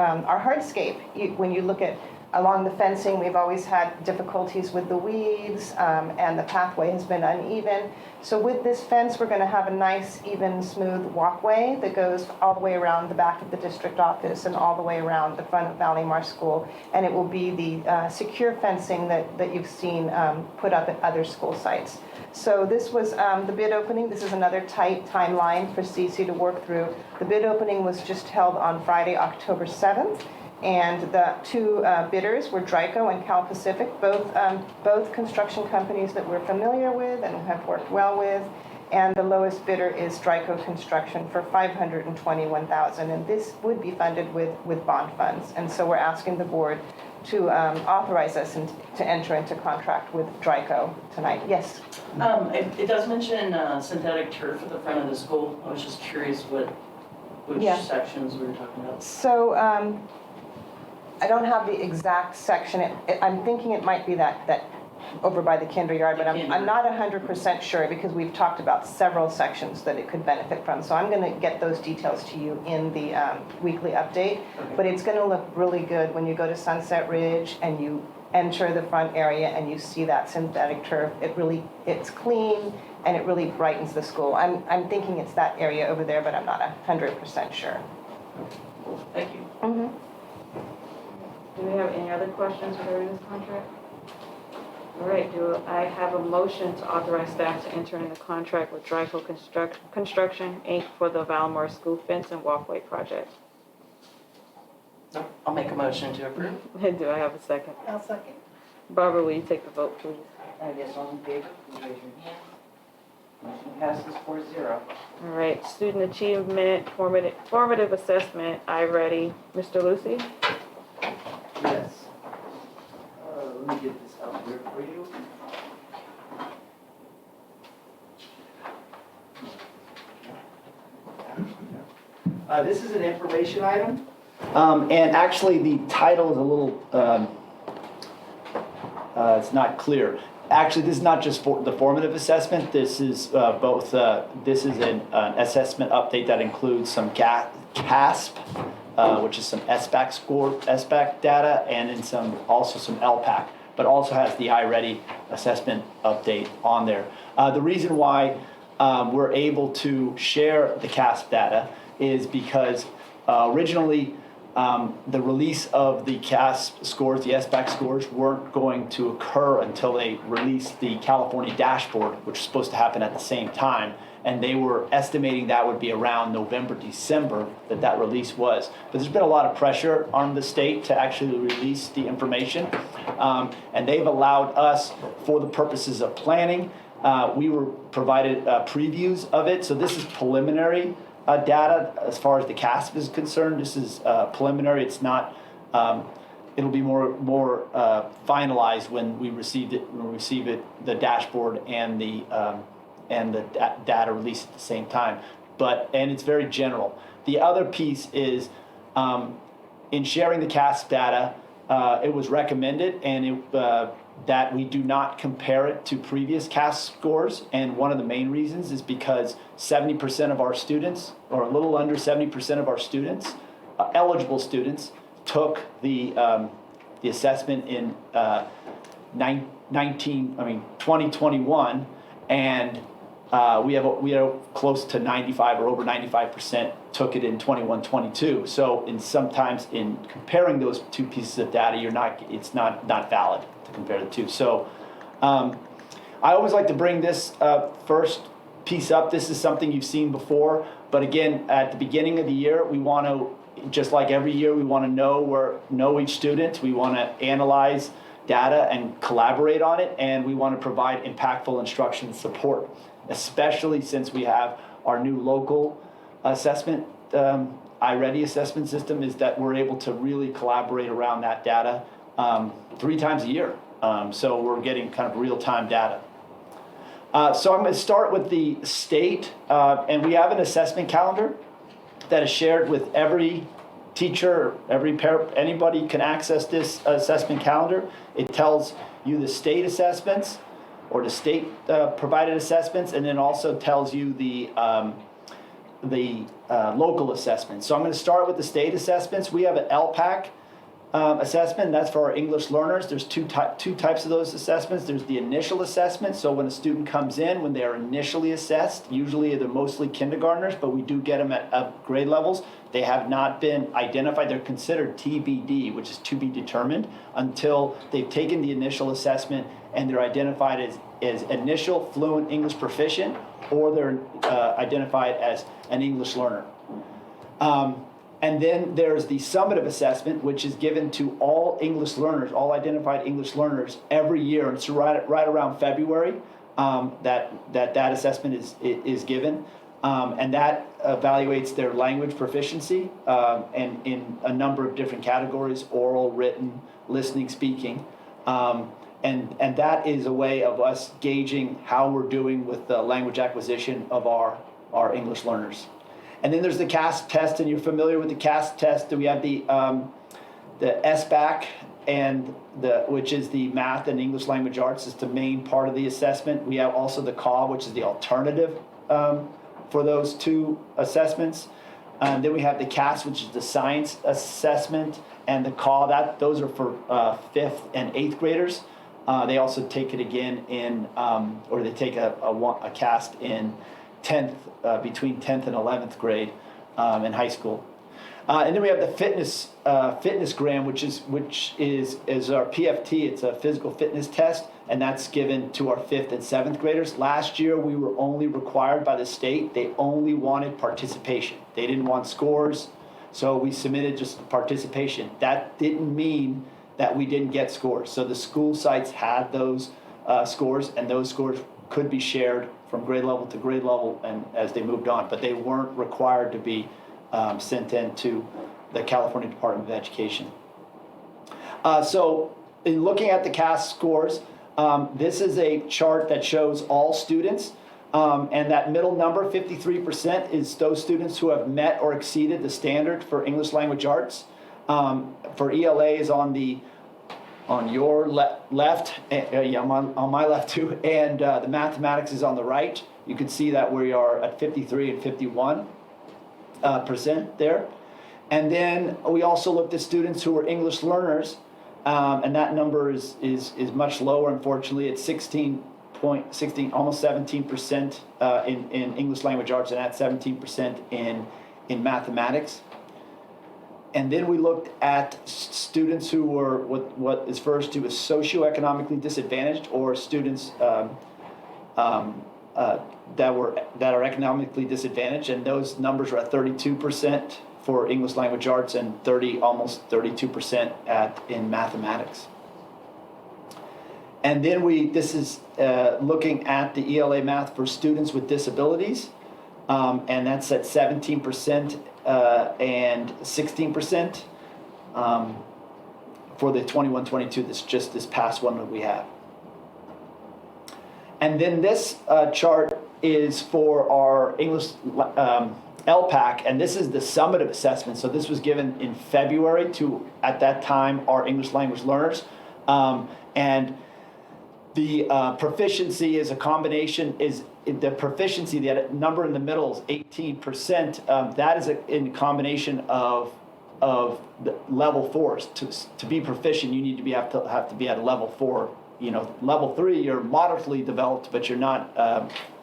hardscape. When you look at along the fencing, we've always had difficulties with the weeds, and the pathway has been uneven. So with this fence, we're going to have a nice, even, smooth walkway that goes all the way around the back of the district office and all the way around the front of Valimar School. And it will be the secure fencing that you've seen put up at other school sites. So this was the bid opening. This is another tight timeline for CC to work through. The bid opening was just held on Friday, October 7th. And the two bidders were Dryco and Cal Pacific, both construction companies that we're familiar with and have worked well with. And the lowest bidder is Dryco Construction for $521,000, and this would be funded with bond funds. And so we're asking the board to authorize us to enter into contract with Dryco tonight. Yes. It does mention synthetic turf at the front of the school. I was just curious which sections we were talking about. So I don't have the exact section. I'm thinking it might be that over by the kinder yard, but I'm not 100% sure because we've talked about several sections that it could benefit from. So I'm going to get those details to you in the weekly update. Okay. But it's going to look really good when you go to Sunset Ridge and you enter the front area and you see that synthetic turf. It's clean and it really brightens the school. I'm thinking it's that area over there, but I'm not 100% sure. Thank you. Mm-hmm. Do we have any other questions regarding this contract? All right, do I have a motion to authorize staff to enter into contract with Dryco Construction, Inc. for the Valimar School Fence and Walkway Project? I'll make a motion to approve. Do I have a second? I'll second. Barbara, will you take the vote, please? Yes, all in favor, please raise your hand. Motion passes 4-0. All right, student achievement, formative assessment, iReady. Mr. Lucy? Yes. Let me get this up here for you. This is an information item. And actually, the title is a little, it's not clear. Actually, this is not just for the formative assessment. This is both, this is an assessment update that includes some CASP, which is some SBAC data, and then also some LPAC, but also has the iReady assessment update on there. The reason why we're able to share the CASP data is because originally the release of the CASP scores, the SBAC scores, weren't going to occur until they released the California dashboard, which was supposed to happen at the same time. and they were estimating that would be around November, December that release was. But there's been a lot of pressure on the state to actually release the information, and they've allowed us, for the purposes of planning, we were provided previews of it. So this is preliminary data as far as the CASP is concerned. This is preliminary. It's not. It'll be more finalized when we receive it, the dashboard and the data released at the same time. And it's very general. The other piece is in sharing the CASP data, it was recommended that we do not compare it to previous CASP scores. And one of the main reasons is because 70% of our students, or a little under 70% of our students, eligible students, took the assessment in 2021, and we have close to 95 or over 95% took it in 21-22. So sometimes in comparing those two pieces of data, it's not valid to compare the two. So I always like to bring this first piece up. This is something you've seen before, but again, at the beginning of the year, we want to, just like every year, we want to know each student. We want to analyze data and collaborate on it, and we want to provide impactful instruction support, especially since we have our new local assessment, iReady assessment system, is that we're able to really collaborate around that data 3 times a year. So we're getting kind of real-time data. So I'm going to start with the state, and we have an assessment calendar that is shared with every teacher, every parent. Anybody can access this assessment calendar. It tells you the state assessments or the state provided assessments, and then also tells you the local assessments. So I'm going to start with the state assessments. We have an LPAC assessment. That's for our English learners. There's two types of those assessments. There's the initial assessment. So when a student comes in, when they are initially assessed, usually they're mostly kindergartners, but we do get them at grade levels. They have not been identified. They're considered TBD, which is to be determined, until they've taken the initial assessment and they're identified as initial fluent English proficient, or they're identified as an English learner. And then there's the summative assessment, which is given to all English learners, all identified English learners every year. It's right around February that assessment is given. And that evaluates their language proficiency and in a number of different categories: oral, written, listening, speaking. And that is a way of us gauging how we're doing with the language acquisition of our English learners. And then there's the CASP test, and you're familiar with the CASP test. We have the SBAC, which is the math and English language arts. It's the main part of the assessment. We have also the CAW, which is the alternative for those two assessments. And then we have the CAS, which is the science assessment, and the CAW. Those are for 5th and 8th graders. They also take it again or they take a CAST in 10th, between 10th and 11th grade in high school. And then we have the fitnessgram, which is our PFT. It's a physical fitness test, and that's given to our 5th and 7th graders. Last year, we were only required by the state. They only wanted participation. They didn't want scores, so we submitted just participation. That didn't mean that we didn't get scores. So the school sites had those scores, and those scores could be shared from grade level to grade level and as they moved on, but they weren't required to be sent in to the California Department of Education. So in looking at the CAS scores, this is a chart that shows all students, and that middle number, 53%, is those students who have met or exceeded the standard for English language arts. For ELA is on your left, on my left too, and the mathematics is on the right. You can see that we are at 53 and 51% there. And then we also looked at students who were English learners, and that number is much lower, unfortunately. It's 16, almost 17% in English language arts, and at 17% in mathematics. And then we looked at students who were what is referred to as socioeconomically disadvantaged, or students that are economically disadvantaged, and those numbers are at 32% for English language arts and almost 32% in mathematics. And then this is looking at the ELA math for students with disabilities, and that's at 17% and 16% for the 21-22. This just this past one that we have. And then this chart is for our English LPAC, and this is the summative assessment. So this was given in February to, at that time, our English language learners. And the proficiency is a combination, the proficiency, that number in the middle is 18%. That is in combination of the level 4s. To be proficient, you need to have to be at a level 4. You know, level 3, you're moderately developed, but you're not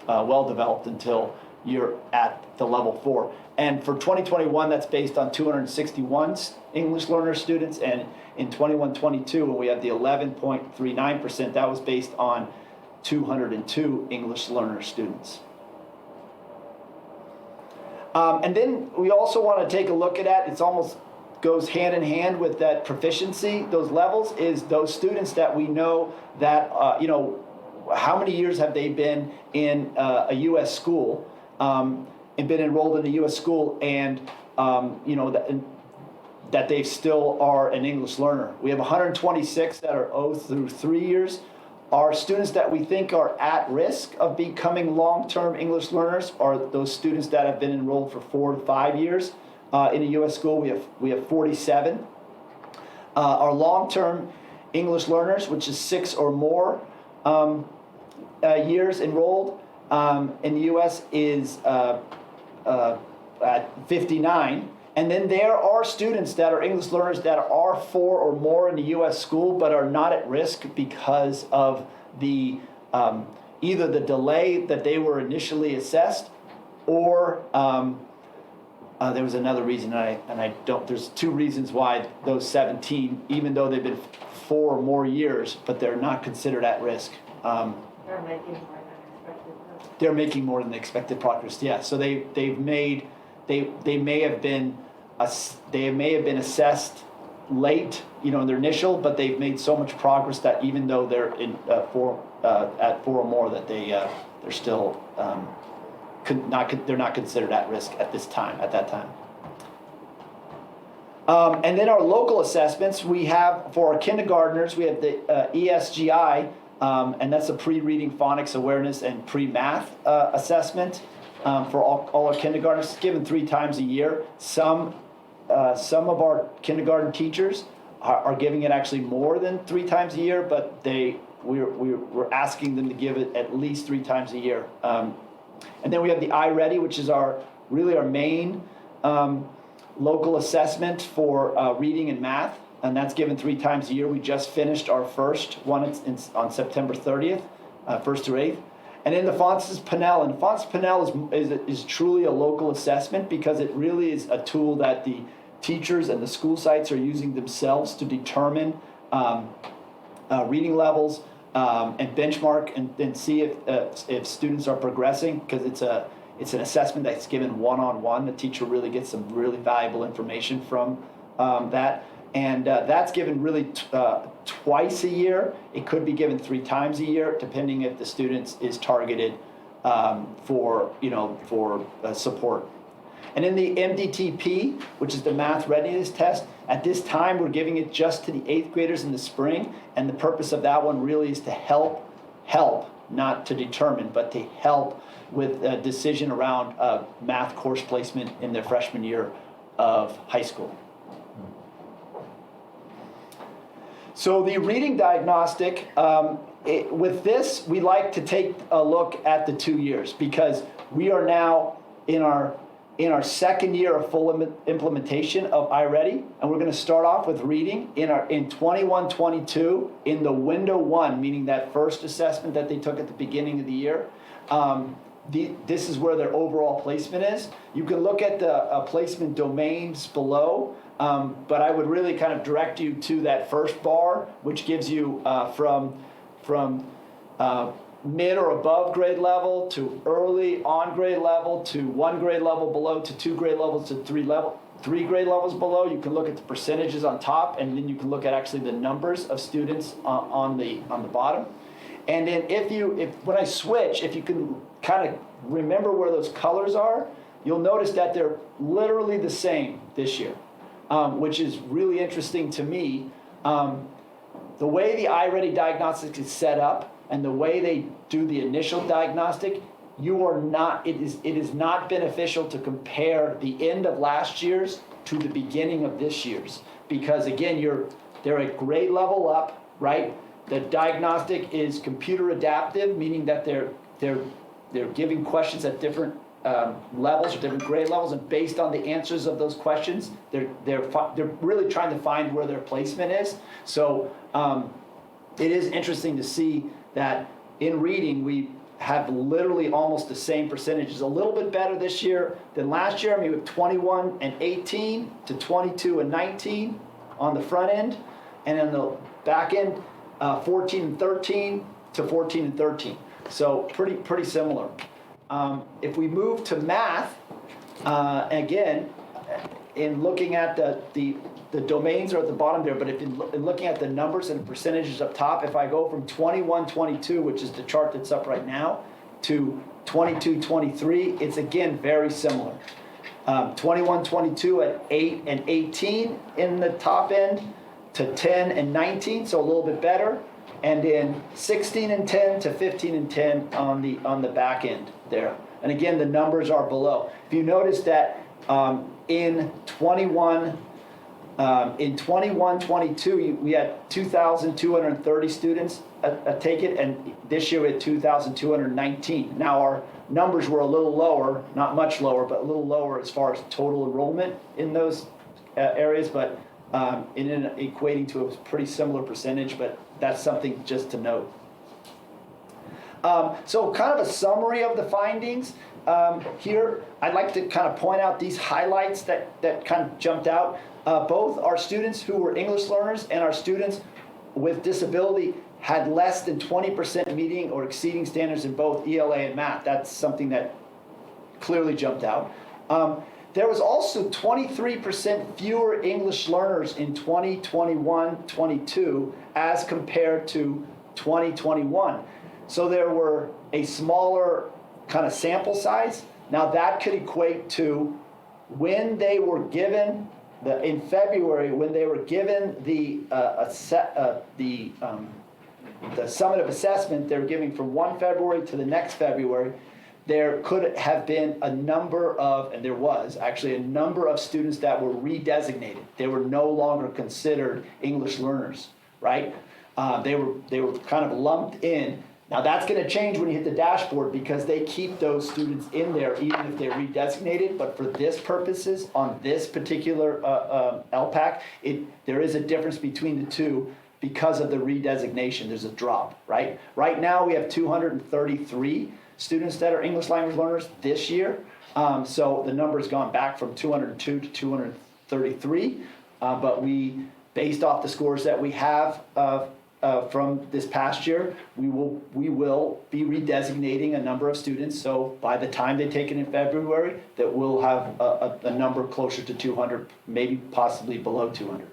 well developed until you're at the level 4. And for 2021, that's based on 261 English learner students, and in 21-22, when we had the 11.39%, that was based on 202 English learner students. And then we also want to take a look at it. It's almost goes hand in hand with that proficiency, those levels, is those students that we know that, how many years have they been in a U.S. school, and been enrolled in a U.S. school, and, that they still are an English learner. We have 126 that are 0 through 3 years. Our students that we think are at risk of becoming long-term English learners are those students that have been enrolled for 4 to 5 years. In a U.S. school, we have 47. Our long-term English learners, which is 6 or more years enrolled in the U.S., is at 59. And then there are students that are English learners that are 4 or more in the U.S. school but are not at risk because of the either the delay that they were initially assessed, or there was another reason, and I don't. There's 2 reasons why those 17, even though they've been 4 or more years, but they're not considered at risk. They're making more than expected progress. Yeah. So they may have been assessed late, in their initial, but they've made so much progress that even though they're in at 4 or more, that they're still. They're not considered at risk at that time. And then our local assessments, we have for our kindergartners, we have the ESGI, and that's a pre-reading phonics awareness and pre-math assessment for all our kindergartners. It's given 3 times a year. Some of our kindergarten teachers are giving it actually more than 3 times a year, but we're asking them to give it at least 3 times a year. And then we have the iReady, which is our main local assessment for reading and math, and that's given 3 times a year. We just finished our first one on September 30th, 1st through 8th. And then the Fontes Pinnell, and Fontes Pinnell is truly a local assessment because it really is a tool that the teachers and the school sites are using themselves to determine reading levels, and benchmark and see if students are progressing, because it's an assessment that's given one-on-one. The teacher really gets some really valuable information from that, and that's given really twice a year. It could be given 3 times a year, depending if the student is targeted for support. And in the MDTP, which is the math readiness test, at this time we're giving it just to the 8th graders in the spring, and the purpose of that one really is to help, not to determine, but to help with a decision around math course placement in their freshman year of high school. So the reading diagnostic, with this, we like to take a look at the 2 years, because we are now in our second year of full implementation of iReady, and we're going to start off with reading in 21-22 in the window 1, meaning that first assessment that they took at the beginning of the year. This is where their overall placement is. You can look at the placement domains below, but I would really kind of direct you to that first bar, which gives you from mid or above grade level to early on grade level to 1 grade level below to 2 grade levels to 3 grade levels below. You can look at the percentages on top, and then you can look at actually the numbers of students on the bottom. And then when I switch, if you can kind of remember where those colors are, you'll notice that they're literally the same this year, which is really interesting to me. The way the iReady diagnostic is set up and the way they do the initial diagnostic, it is not beneficial to compare the end of last year's to the beginning of this year's, because again, they're a grade level up, right? The diagnostic is computer adaptive, meaning that they're giving questions at different levels or different grade levels, and based on the answers of those questions, they're really trying to find where their placement is. So it is interesting to see that in reading we have literally almost the same percentages, a little bit better this year than last year. I mean, with 21 and 18 to 22 and 19 on the front end, and on the back end, 14 and 13 to 14 and 13. So pretty similar. If we move to math, again, in looking at the domains are at the bottom there, but in looking at the numbers and the percentages up top, if I go from 21-22, which is the chart that's up right now, to 22-23, it's again very similar. 21-22 at 8 and 18 in the top end to 10 and 19, so a little bit better. And then 16 and 10 to 15 and 10 on the back end there. And again, the numbers are below. If you notice that in 21-22, we had 2,230 students take it, and this year we had 2,219. Now our numbers were a little lower, not much lower, but a little lower as far as total enrollment in those areas, but equating to a pretty similar percentage, but that's something just to note. So kind of a summary of the findings. Here, I'd like to kind of point out these highlights that kind of jumped out. Both our students who were English learners and our students with disability had less than 20% meeting or exceeding standards in both ELA and math. That's something that clearly jumped out. There was also 23% fewer English learners in 2021-22 as compared to 2021. So there were a smaller kind of sample size. Now that could equate to when they were given in February, when they were given the summative assessment, they were giving from 1 February to the next February. There could have been a number of, and there was actually a number of students that were redesignated. They were no longer considered English learners, right? They were kind of lumped in. Now that's going to change when you hit the dashboard, because they keep those students in there even if they're redesignated. But for this purposes, on this particular LPAC, there is a difference between the two because of the redesignation. There's a drop, right? Right now we have 233 students that are English language learners this year. So the number's gone back from 202 to 233. But based off the scores that we have from this past year, we will be redesignating a number of students. So by the time they take it in February, that we'll have a number closer to 200, maybe possibly below 200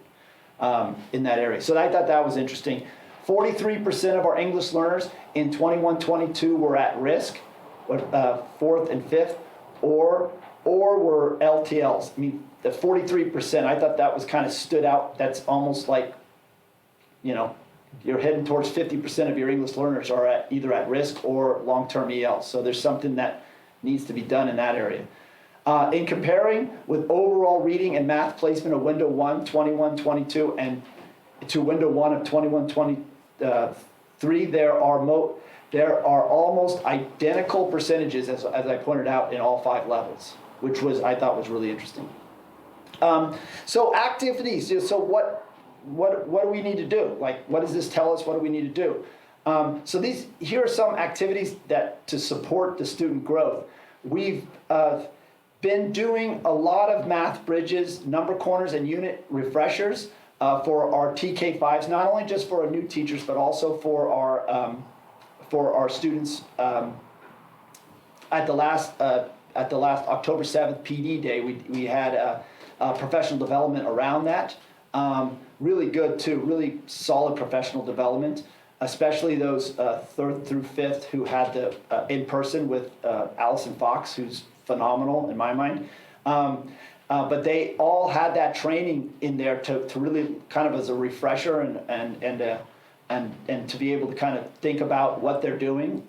in that area. So I thought that was interesting. 43% of our English learners in 21-22 were at risk, 4th and 5th, or were LTLs. I mean, the 43%, I thought that was kind of stood out. That's almost like, you're heading towards 50% of your English learners are either at risk or long-term EL. So there's something that needs to be done in that area. In comparing with overall reading and math placement of Window 1, 21-22, and to Window 1 of 21-23, there are almost identical percentages, as I pointed out, in all 5 levels, which I thought was really interesting. So activities. So what do we need to do? Like, what does this tell us? What do we need to do? So here are some activities to support the student growth. We've been doing a lot of math bridges, number corners, and unit refreshers for our TK5s, not only just for our new teachers, but also for for our students at the last October 7th PD day. We had a professional development around that. Really good too, really solid professional development, especially those 3rd through 5th who had the in-person with Allison Fox, who's phenomenal in my mind. But they all had that training in there to really kind of as a refresher and to be able to kind of think about what they're doing.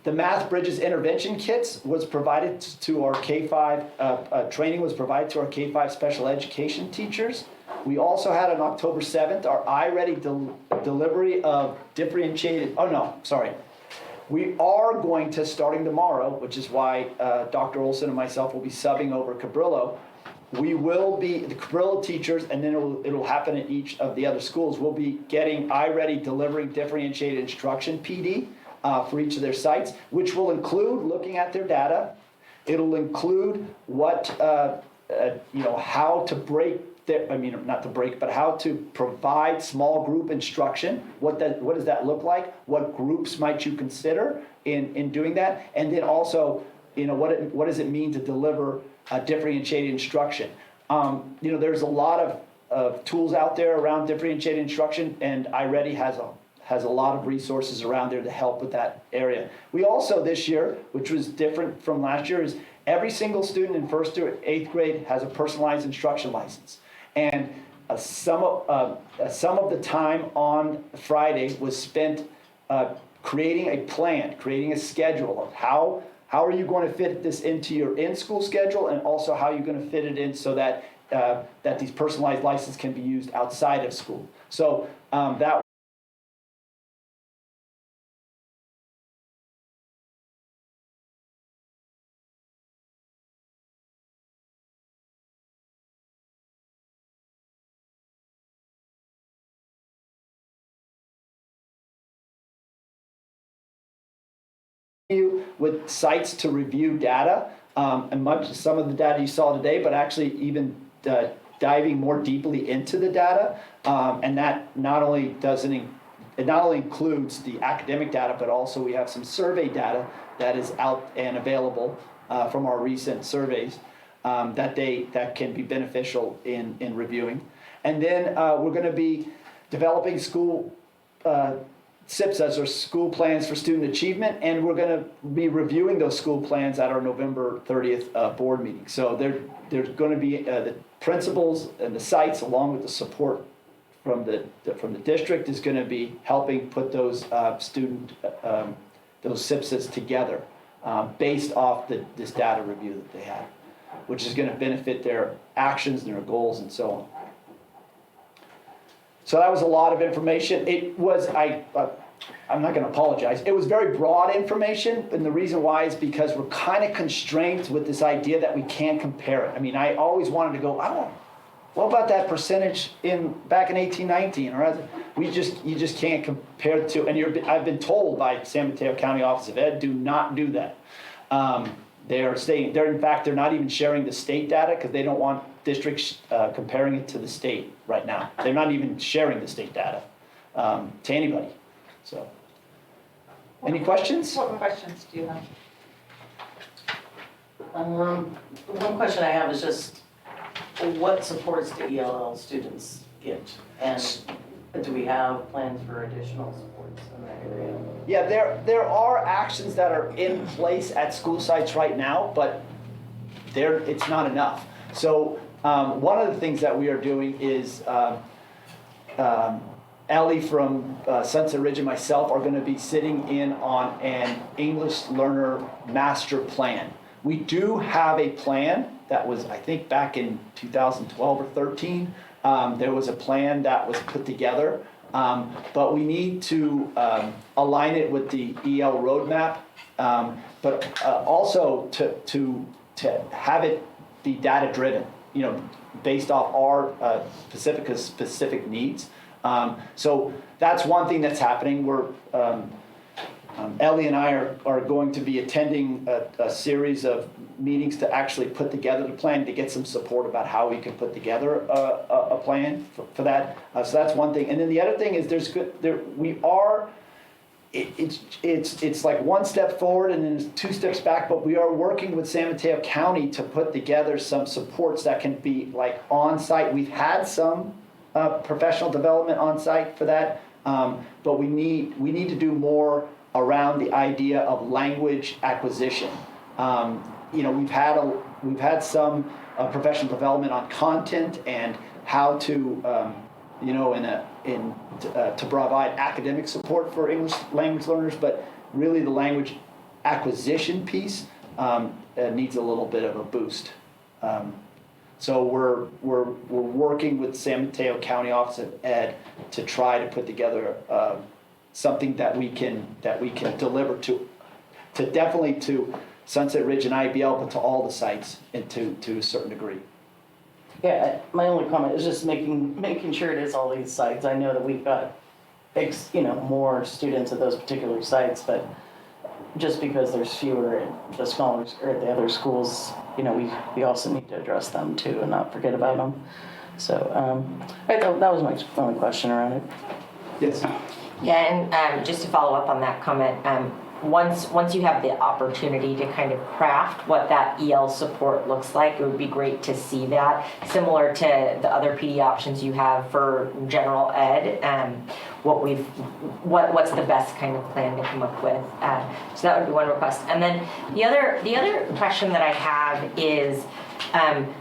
The Math Bridges intervention kits was provided to our K-5, training was provided to our K-5 special education teachers. We also had on October 7th our iReady delivery of differentiated, we are going to, starting tomorrow, which is why Dr. Olson and myself will be subbing over Cabrillo. We will be, the Cabrillo teachers, and then it'll happen at each of the other schools, will be getting iReady delivering differentiated instruction PD for each of their sites, which will include looking at their data. It'll include what, how to break not to break, but how to provide small group instruction. What does that look like? What groups might you consider in doing that? And then also, what does it mean to deliver differentiated instruction? There's a lot of tools out there around differentiated instruction, and iReady has a lot of resources around there to help with that area. We also this year, which was different from last year, is every single student in 1st through 8th grade has a personalized instruction license. And some of the time on Friday was spent creating a plan, creating a schedule of how are you going to fit this into your in-school schedule, and also how you're going to fit it in so that that these personalized licenses can be used outside of school. So that with sites to review data, and some of the data you saw today, but actually even diving more deeply into the data, and that not only includes the academic data, but also we have some survey data that is out and available from our recent surveys that can be beneficial in reviewing. And then we're going to be developing school SIPs, as our school plans for student achievement, and we're going to be reviewing those school plans at our November 30th board meeting. So there's going to be the principals and the sites, along with the support from the district, is going to be helping put those those SIPs together based off this data review that they have, which is going to benefit their actions and their goals and so on. So that was a lot of information. It was, I'm not going to apologize. It was very broad information, and the reason why is because we're kind of constrained with this idea that we can't compare it. I mean, I always wanted to go, what about that percentage back in 1819? Or you just can't compare it to, and I've been told by San Mateo County Office of Ed, do not do that. In fact, they're not even sharing the state data because they don't want districts comparing it to the state right now. They're not even sharing the state data to anybody. So, any questions? What questions do you have? One question I have is just, what supports do ELL students get? And do we have plans for additional supports in that area? Yeah, there are actions that are in place at school sites right now, but it's not enough. So one of the things that we are doing is Ellie from Sunset Ridge and myself are going to be sitting in on an English learner master plan. We do have a plan that was, I think, back in 2012 or 13. There was a plan that was put together, but we need to align it with the EL roadmap, but also to have it be data driven, based off our Pacifica's specific needs. So that's one thing that's happening. Ellie and I are going to be attending a series of meetings to actually put together the plan, to get some support about how we can put together a plan for that. So that's one thing. And then the other thing is we are it's like one step forward and then 2 steps back, but we are working with San Mateo County to put together some supports that can be like on-site. We've had some professional development on-site for that, but we need to do more around the idea of language acquisition. We've had some professional development on content and how to to provide academic support for English language learners, but really the language acquisition piece needs a little bit of a boost. So we're working with San Mateo County Office of Ed to try to put together something that we can deliver to definitely to Sunset Ridge and IBL, but to all the sites and to a certain degree. Yeah, my only comment is just making sure it is all these sites. I know that we've got more students at those particular sites, but just because there's fewer at the smaller or at the other schools, we also need to address them too and not forget about them. So that was my only question around it. Yes. Yeah, and just to follow up on that comment, once you have the opportunity to kind of craft what that EL support looks like, it would be great to see that, similar to the other PD options you have for general ed. What's the best kind of plan to come up with? So that would be one request. And then the other question that I have is,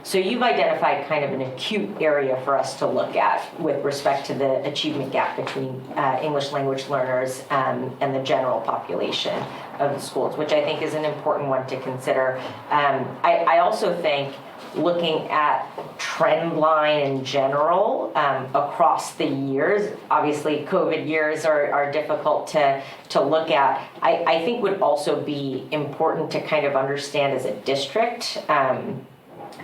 so you've identified kind of an acute area for us to look at with respect to the achievement gap between English language learners and the general population of the schools, which I think is an important one to consider. I also think looking at trend line in general across the years, obviously COVID years are difficult to look at, I think would also be important to kind of understand as a district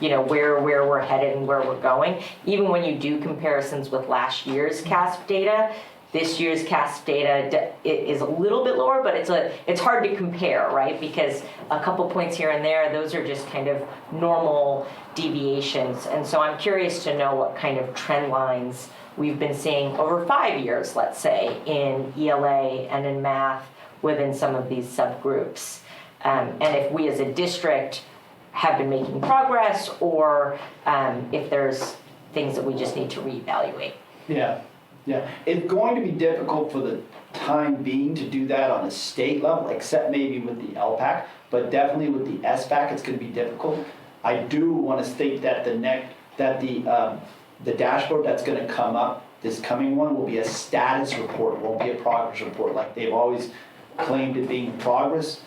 where we're headed and where we're going. Even when you do comparisons with last year's CASP data, this year's CASP data is a little bit lower, but it's hard to compare, right? Because a couple points here and there, those are just kind of normal deviations. And so I'm curious to know what kind of trend lines we've been seeing over 5 years, let's say, in ELA and in math within some of these subgroups. And if we as a district have been making progress, or if there's things that we just need to reevaluate. Yeah. It's going to be difficult for the time being to do that on a state level, except maybe with the LPAC, but definitely with the SPAC, it's going to be difficult. I do want to state that the dashboard that's going to come up, this coming one, will be a status report, won't be a progress report like they've always claimed it being progress.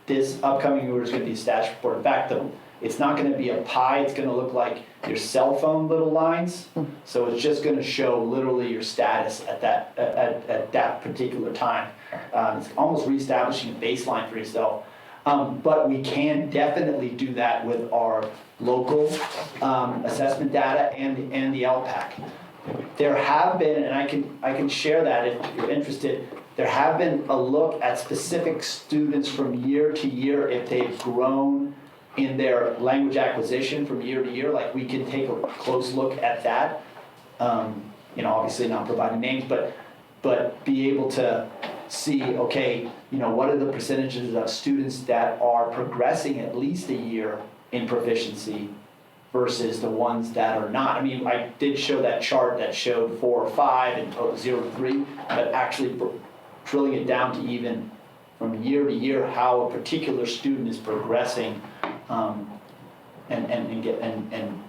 This upcoming year is going to be a status report. In fact, it's not going to be a pie. It's going to look like your cell phone little lines. So it's just going to show literally your status at that particular time. It's almost reestablishing a baseline for yourself. But we can definitely do that with our local assessment data and the LPAC. There have been, and I can share that if you're interested, there have been a look at specific students from year to year if they've grown in their language acquisition from year to year. Like, we can take a close look at that. Obviously not providing names, but be able to see, okay, what are the percentages of students that are progressing at least a year in proficiency versus the ones that are not. I mean, I did show that chart that showed 4 or 5 and 0 to 3, but actually drilling it down to even from year to year how a particular student is progressing, and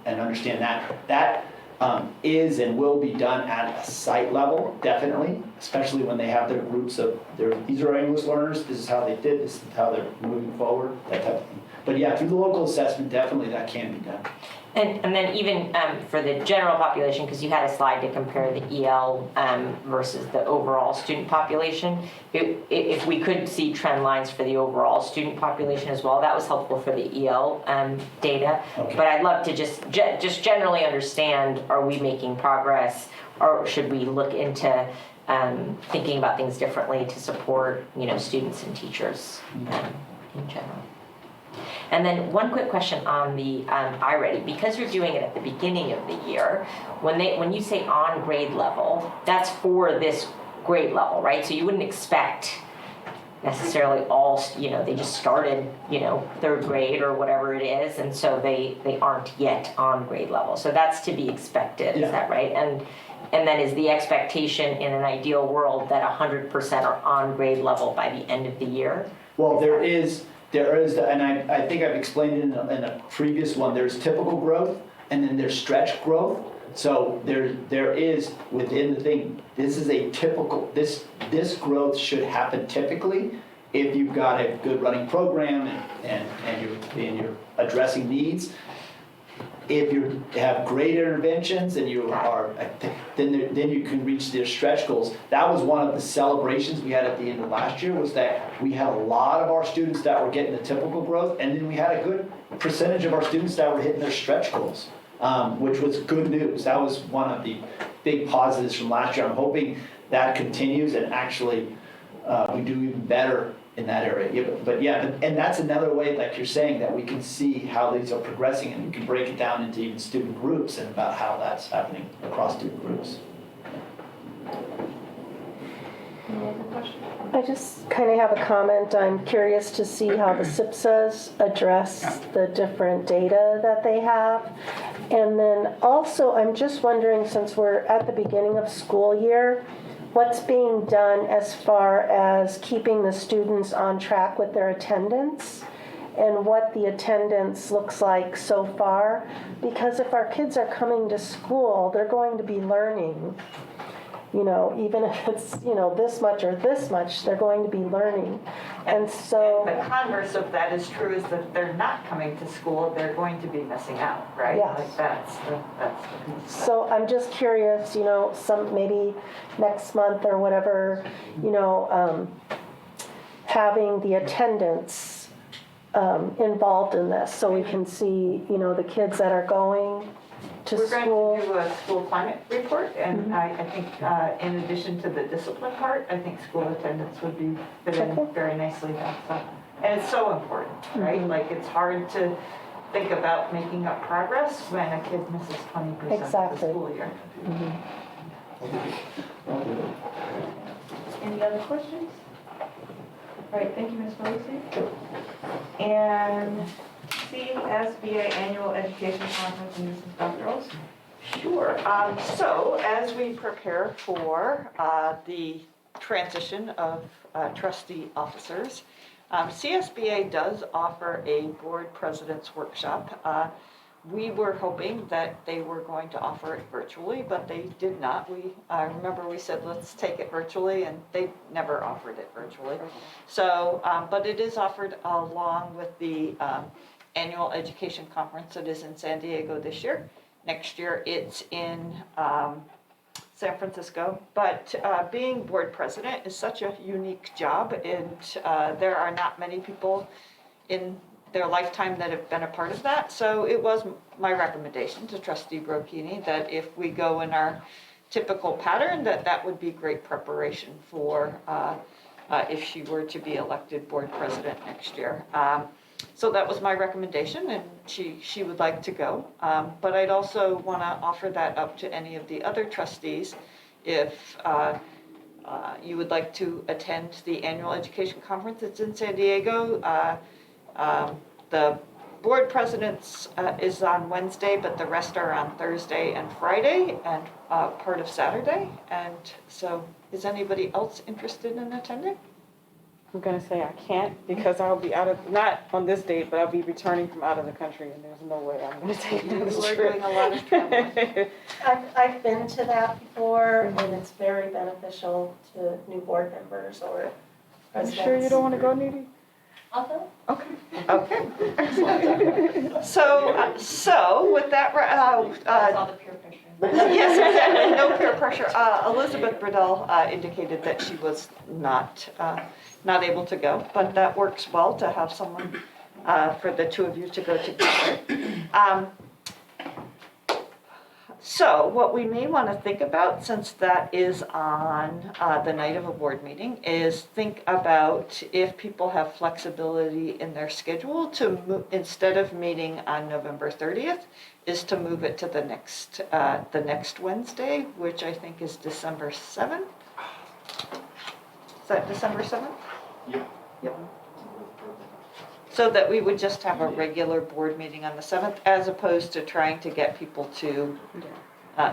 understand that is and will be done at a site level, definitely, especially when they have their groups of these are English learners, this is how they did, this is how they're moving forward, that type of thing. But yeah, through the local assessment, definitely that can be done. And then even for the general population, because you had a slide to compare the EL versus the overall student population, if we could see trend lines for the overall student population as well, that was helpful for the EL data. Okay. But I'd love to just generally understand, are we making progress, or should we look into thinking about things differently to support students and teachers in general. And then one quick question on the iReady, because you're doing it at the beginning of the year, when you say on grade level, that's for this grade level, right? So you wouldn't expect necessarily all, they just started, third grade or whatever it is, and so they aren't yet on grade level. So that's to be expected, is that right? And then is the expectation in an ideal world that 100% are on grade level by the end of the year? Well, there is, and I think I've explained it in a previous one, there's typical growth, and then there's stretch growth. So there is within the thing, this is a typical, this growth should happen typically if you've got a good running program and you're addressing needs. If you have great interventions and you are, then you can reach their stretch goals. That was one of the celebrations we had at the end of last year, was that we had a lot of our students that were getting the typical growth, and then we had a good percentage of our students that were hitting their stretch goals. Which was good news. That was one of the big positives from last year. I'm hoping that continues and actually we do even better in that area. And that's another way, like you're saying, that we can see how these are progressing, and we can break it down into even student groups and about how that's happening across student groups. Any other questions? I just kind of have a comment. I'm curious to see how the SIPSAs address the different data that they have. And then also, I'm just wondering, since we're at the beginning of school year, what's being done as far as keeping the students on track with their attendance, and what the attendance looks like so far? Because if our kids are coming to school, they're going to be learning. Even if it's, this much or this much, they're going to be learning. And so the converse of that is true, is that if they're not coming to school, they're going to be missing out, right? Yes. Like that's the So I'm just curious, some maybe next month or whatever, having the attendance involved in this, so we can see, the kids that are going to We're school. going to do a school climate report, and I think in addition to the discipline part, I think school attendance would be fit in very nicely there. So, and it's so important, right? Like, it's hard to think about making up progress when a kid misses 20% of the school year. Any other questions? All right, thank you, Ms. Felicity. And CSBA Annual Education Conference, and Mrs. Dr. Olson. Sure. So as we prepare for the transition of trustee officers, CSBA does offer a board president's workshop. We were hoping that they were going to offer it virtually, but they did not. Remember we said, let's take it virtually, and they never offered it virtually. So, but it is offered along with the annual education conference that is in San Diego this year. Next year it's in San Francisco. But being board president is such a unique job, and there are not many people in their lifetime that have been a part of that. So it was my recommendation to Trustee Brocchini that if we go in our typical pattern, that would be great preparation for if she were to be elected board president next year. So that was my recommendation, and she would like to go. But I'd also want to offer that up to any of the other trustees if you would like to attend the annual education conference that's in San Diego. The board president's is on Wednesday, but the rest are on Thursday and Friday and part of Saturday. And so is anybody else interested in attending? I'm gonna say I can't because I'll be not on this date, but I'll be returning from out of the country, and there's no way I'm gonna take this trip. We're doing a lot of traveling. I've been to that before, and it's very beneficial to new board members or presidents. You sure you don't want to go, Needy? I'll go. Okay. So with that, That's all the peer pressure. yes, exactly. No peer pressure. Elizabeth Burdell indicated that she was not able to go, but that works well to have someone for the two of you to go together. So what we may want to think about, since that is on the night of a board meeting, is think about if people have flexibility in their schedule to instead of meeting on November 30th, is to move it to the next Wednesday, which I think is December 7th. that December 7th? Yep. Yep. So that we would just have a regular board meeting on the 7th, as opposed to trying to get people to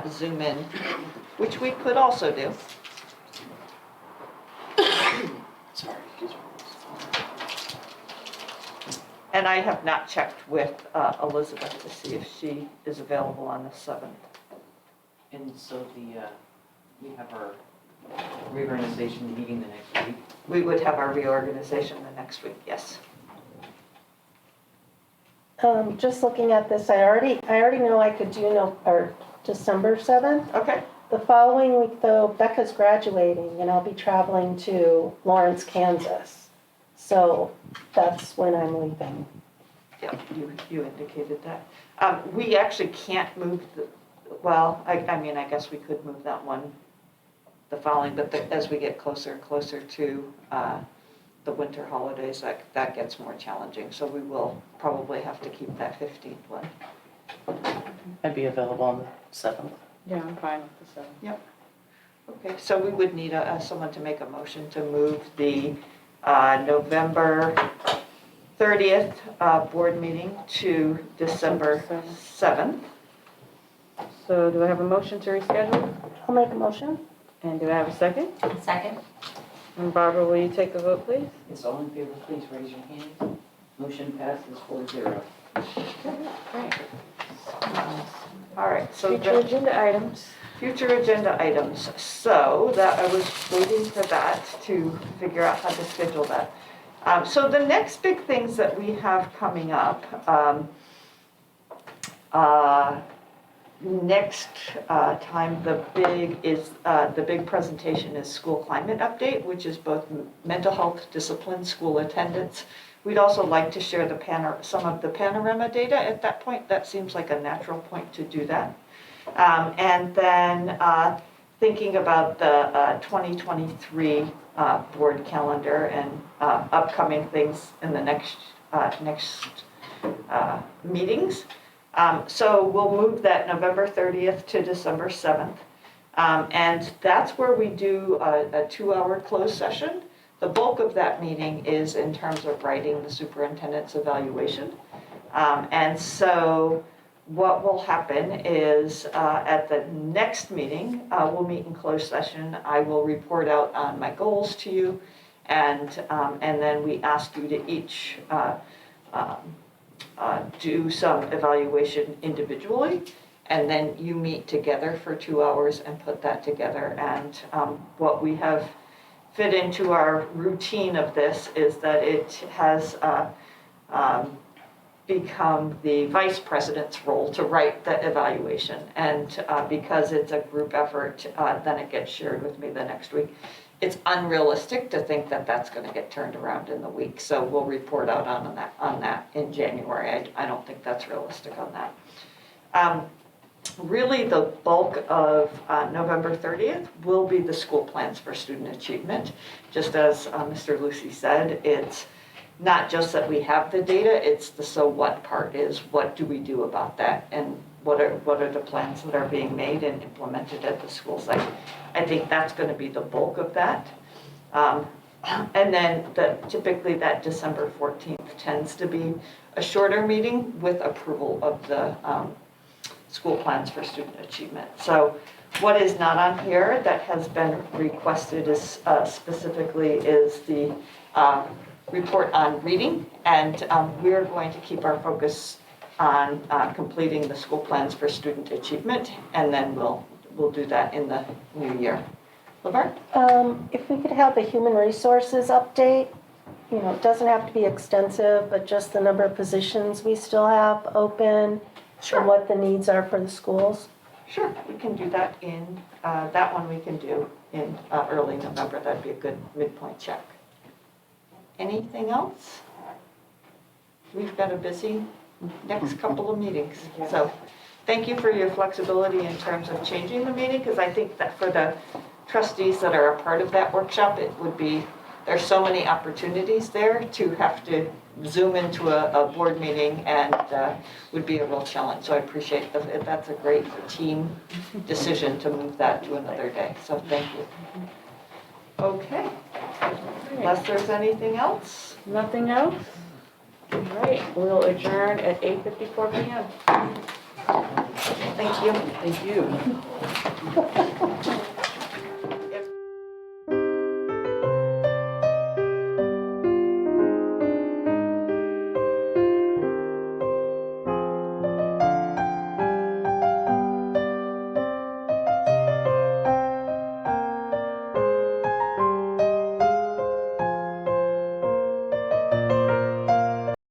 Zoom in, which we could also do. Sorry. And I have not checked with Elizabeth to see if she is available on the 7th. And so we have our reorganization meeting the next week. We would have our reorganization the next week, yes. Just looking at this, I already know I could do December 7th. Okay. The following week, though, Becca's graduating, and I'll be traveling to Lawrence, Kansas. So that's when I'm leaving. Yeah, you indicated that. We actually can't move I guess we could move that one the following, but as we get closer and closer to the winter holidays, that gets more challenging. So we will probably have to keep that 15th one. I'd be available on the 7th. Yeah, I'm fine with the 7th. Yep. Okay, so we would need someone to make a motion to move the November 30th board meeting to December 7th. So do I have a motion to reschedule? I'll make a motion. And do I have a second? Second. And Barbara, will you take the vote, please? Yes, all in favor, please raise your hand. Motion passes 4-0. Great. All right, so Future agenda items. Future agenda items. So that I was waiting for that to figure out how to schedule that. So the next big things that we have coming up, next time the big presentation is school climate update, which is both mental health, discipline, school attendance. We'd also like to share some of the panorama data at that point. That seems like a natural point to do that. And then thinking about the 2023 board calendar and upcoming things in the next meetings. So we'll move that November 30th to December 7th. And that's where we do a 2-hour closed session. The bulk of that meeting is in terms of writing the superintendent's evaluation. And so what will happen is at the next meeting, we'll meet in closed session. I will report out on my goals to you, and then we ask you to each do some evaluation individually, and then you meet together for 2 hours and put that together. And what we have fit into our routine of this is that it has become the vice president's role to write the evaluation. And because it's a group effort, then it gets shared with me the next week. It's unrealistic to think that that's going to get turned around in the week, so we'll report out on that in January. I don't think that's realistic on that. Really, the bulk of November 30th will be the school plans for student achievement. Just as Mr. Lucy said, it's not just that we have the data, it's the so what part is what do we do about that, and what are the plans that are being made and implemented at the school site. I think that's going to be the bulk of that. And then typically that December 14th tends to be a shorter meeting with approval of the school plans for student achievement. So what is not on here that has been requested is specifically the report on reading, and we're going to keep our focus on completing the school plans for student achievement, and then we'll do that in the new year. Laverne? If we could have a human resources update, it doesn't have to be extensive, but just the number of positions we still have open, and what the needs are for the schools. Sure, we can do that in, that one we can do in early November. That'd be a good midpoint check. Anything else? We've got a busy next couple of meetings. So thank you for your flexibility in terms of changing the meeting, because I think that for the trustees that are a part of that workshop, it would be, there's so many opportunities there to have to Zoom into a board meeting, and would be a real challenge. So I appreciate that. That's a great team decision to move that to another day. So thank you. Okay. Unless there's anything else? Nothing else? All right, we'll adjourn at 8:54 p.m. Thank you. Thank you.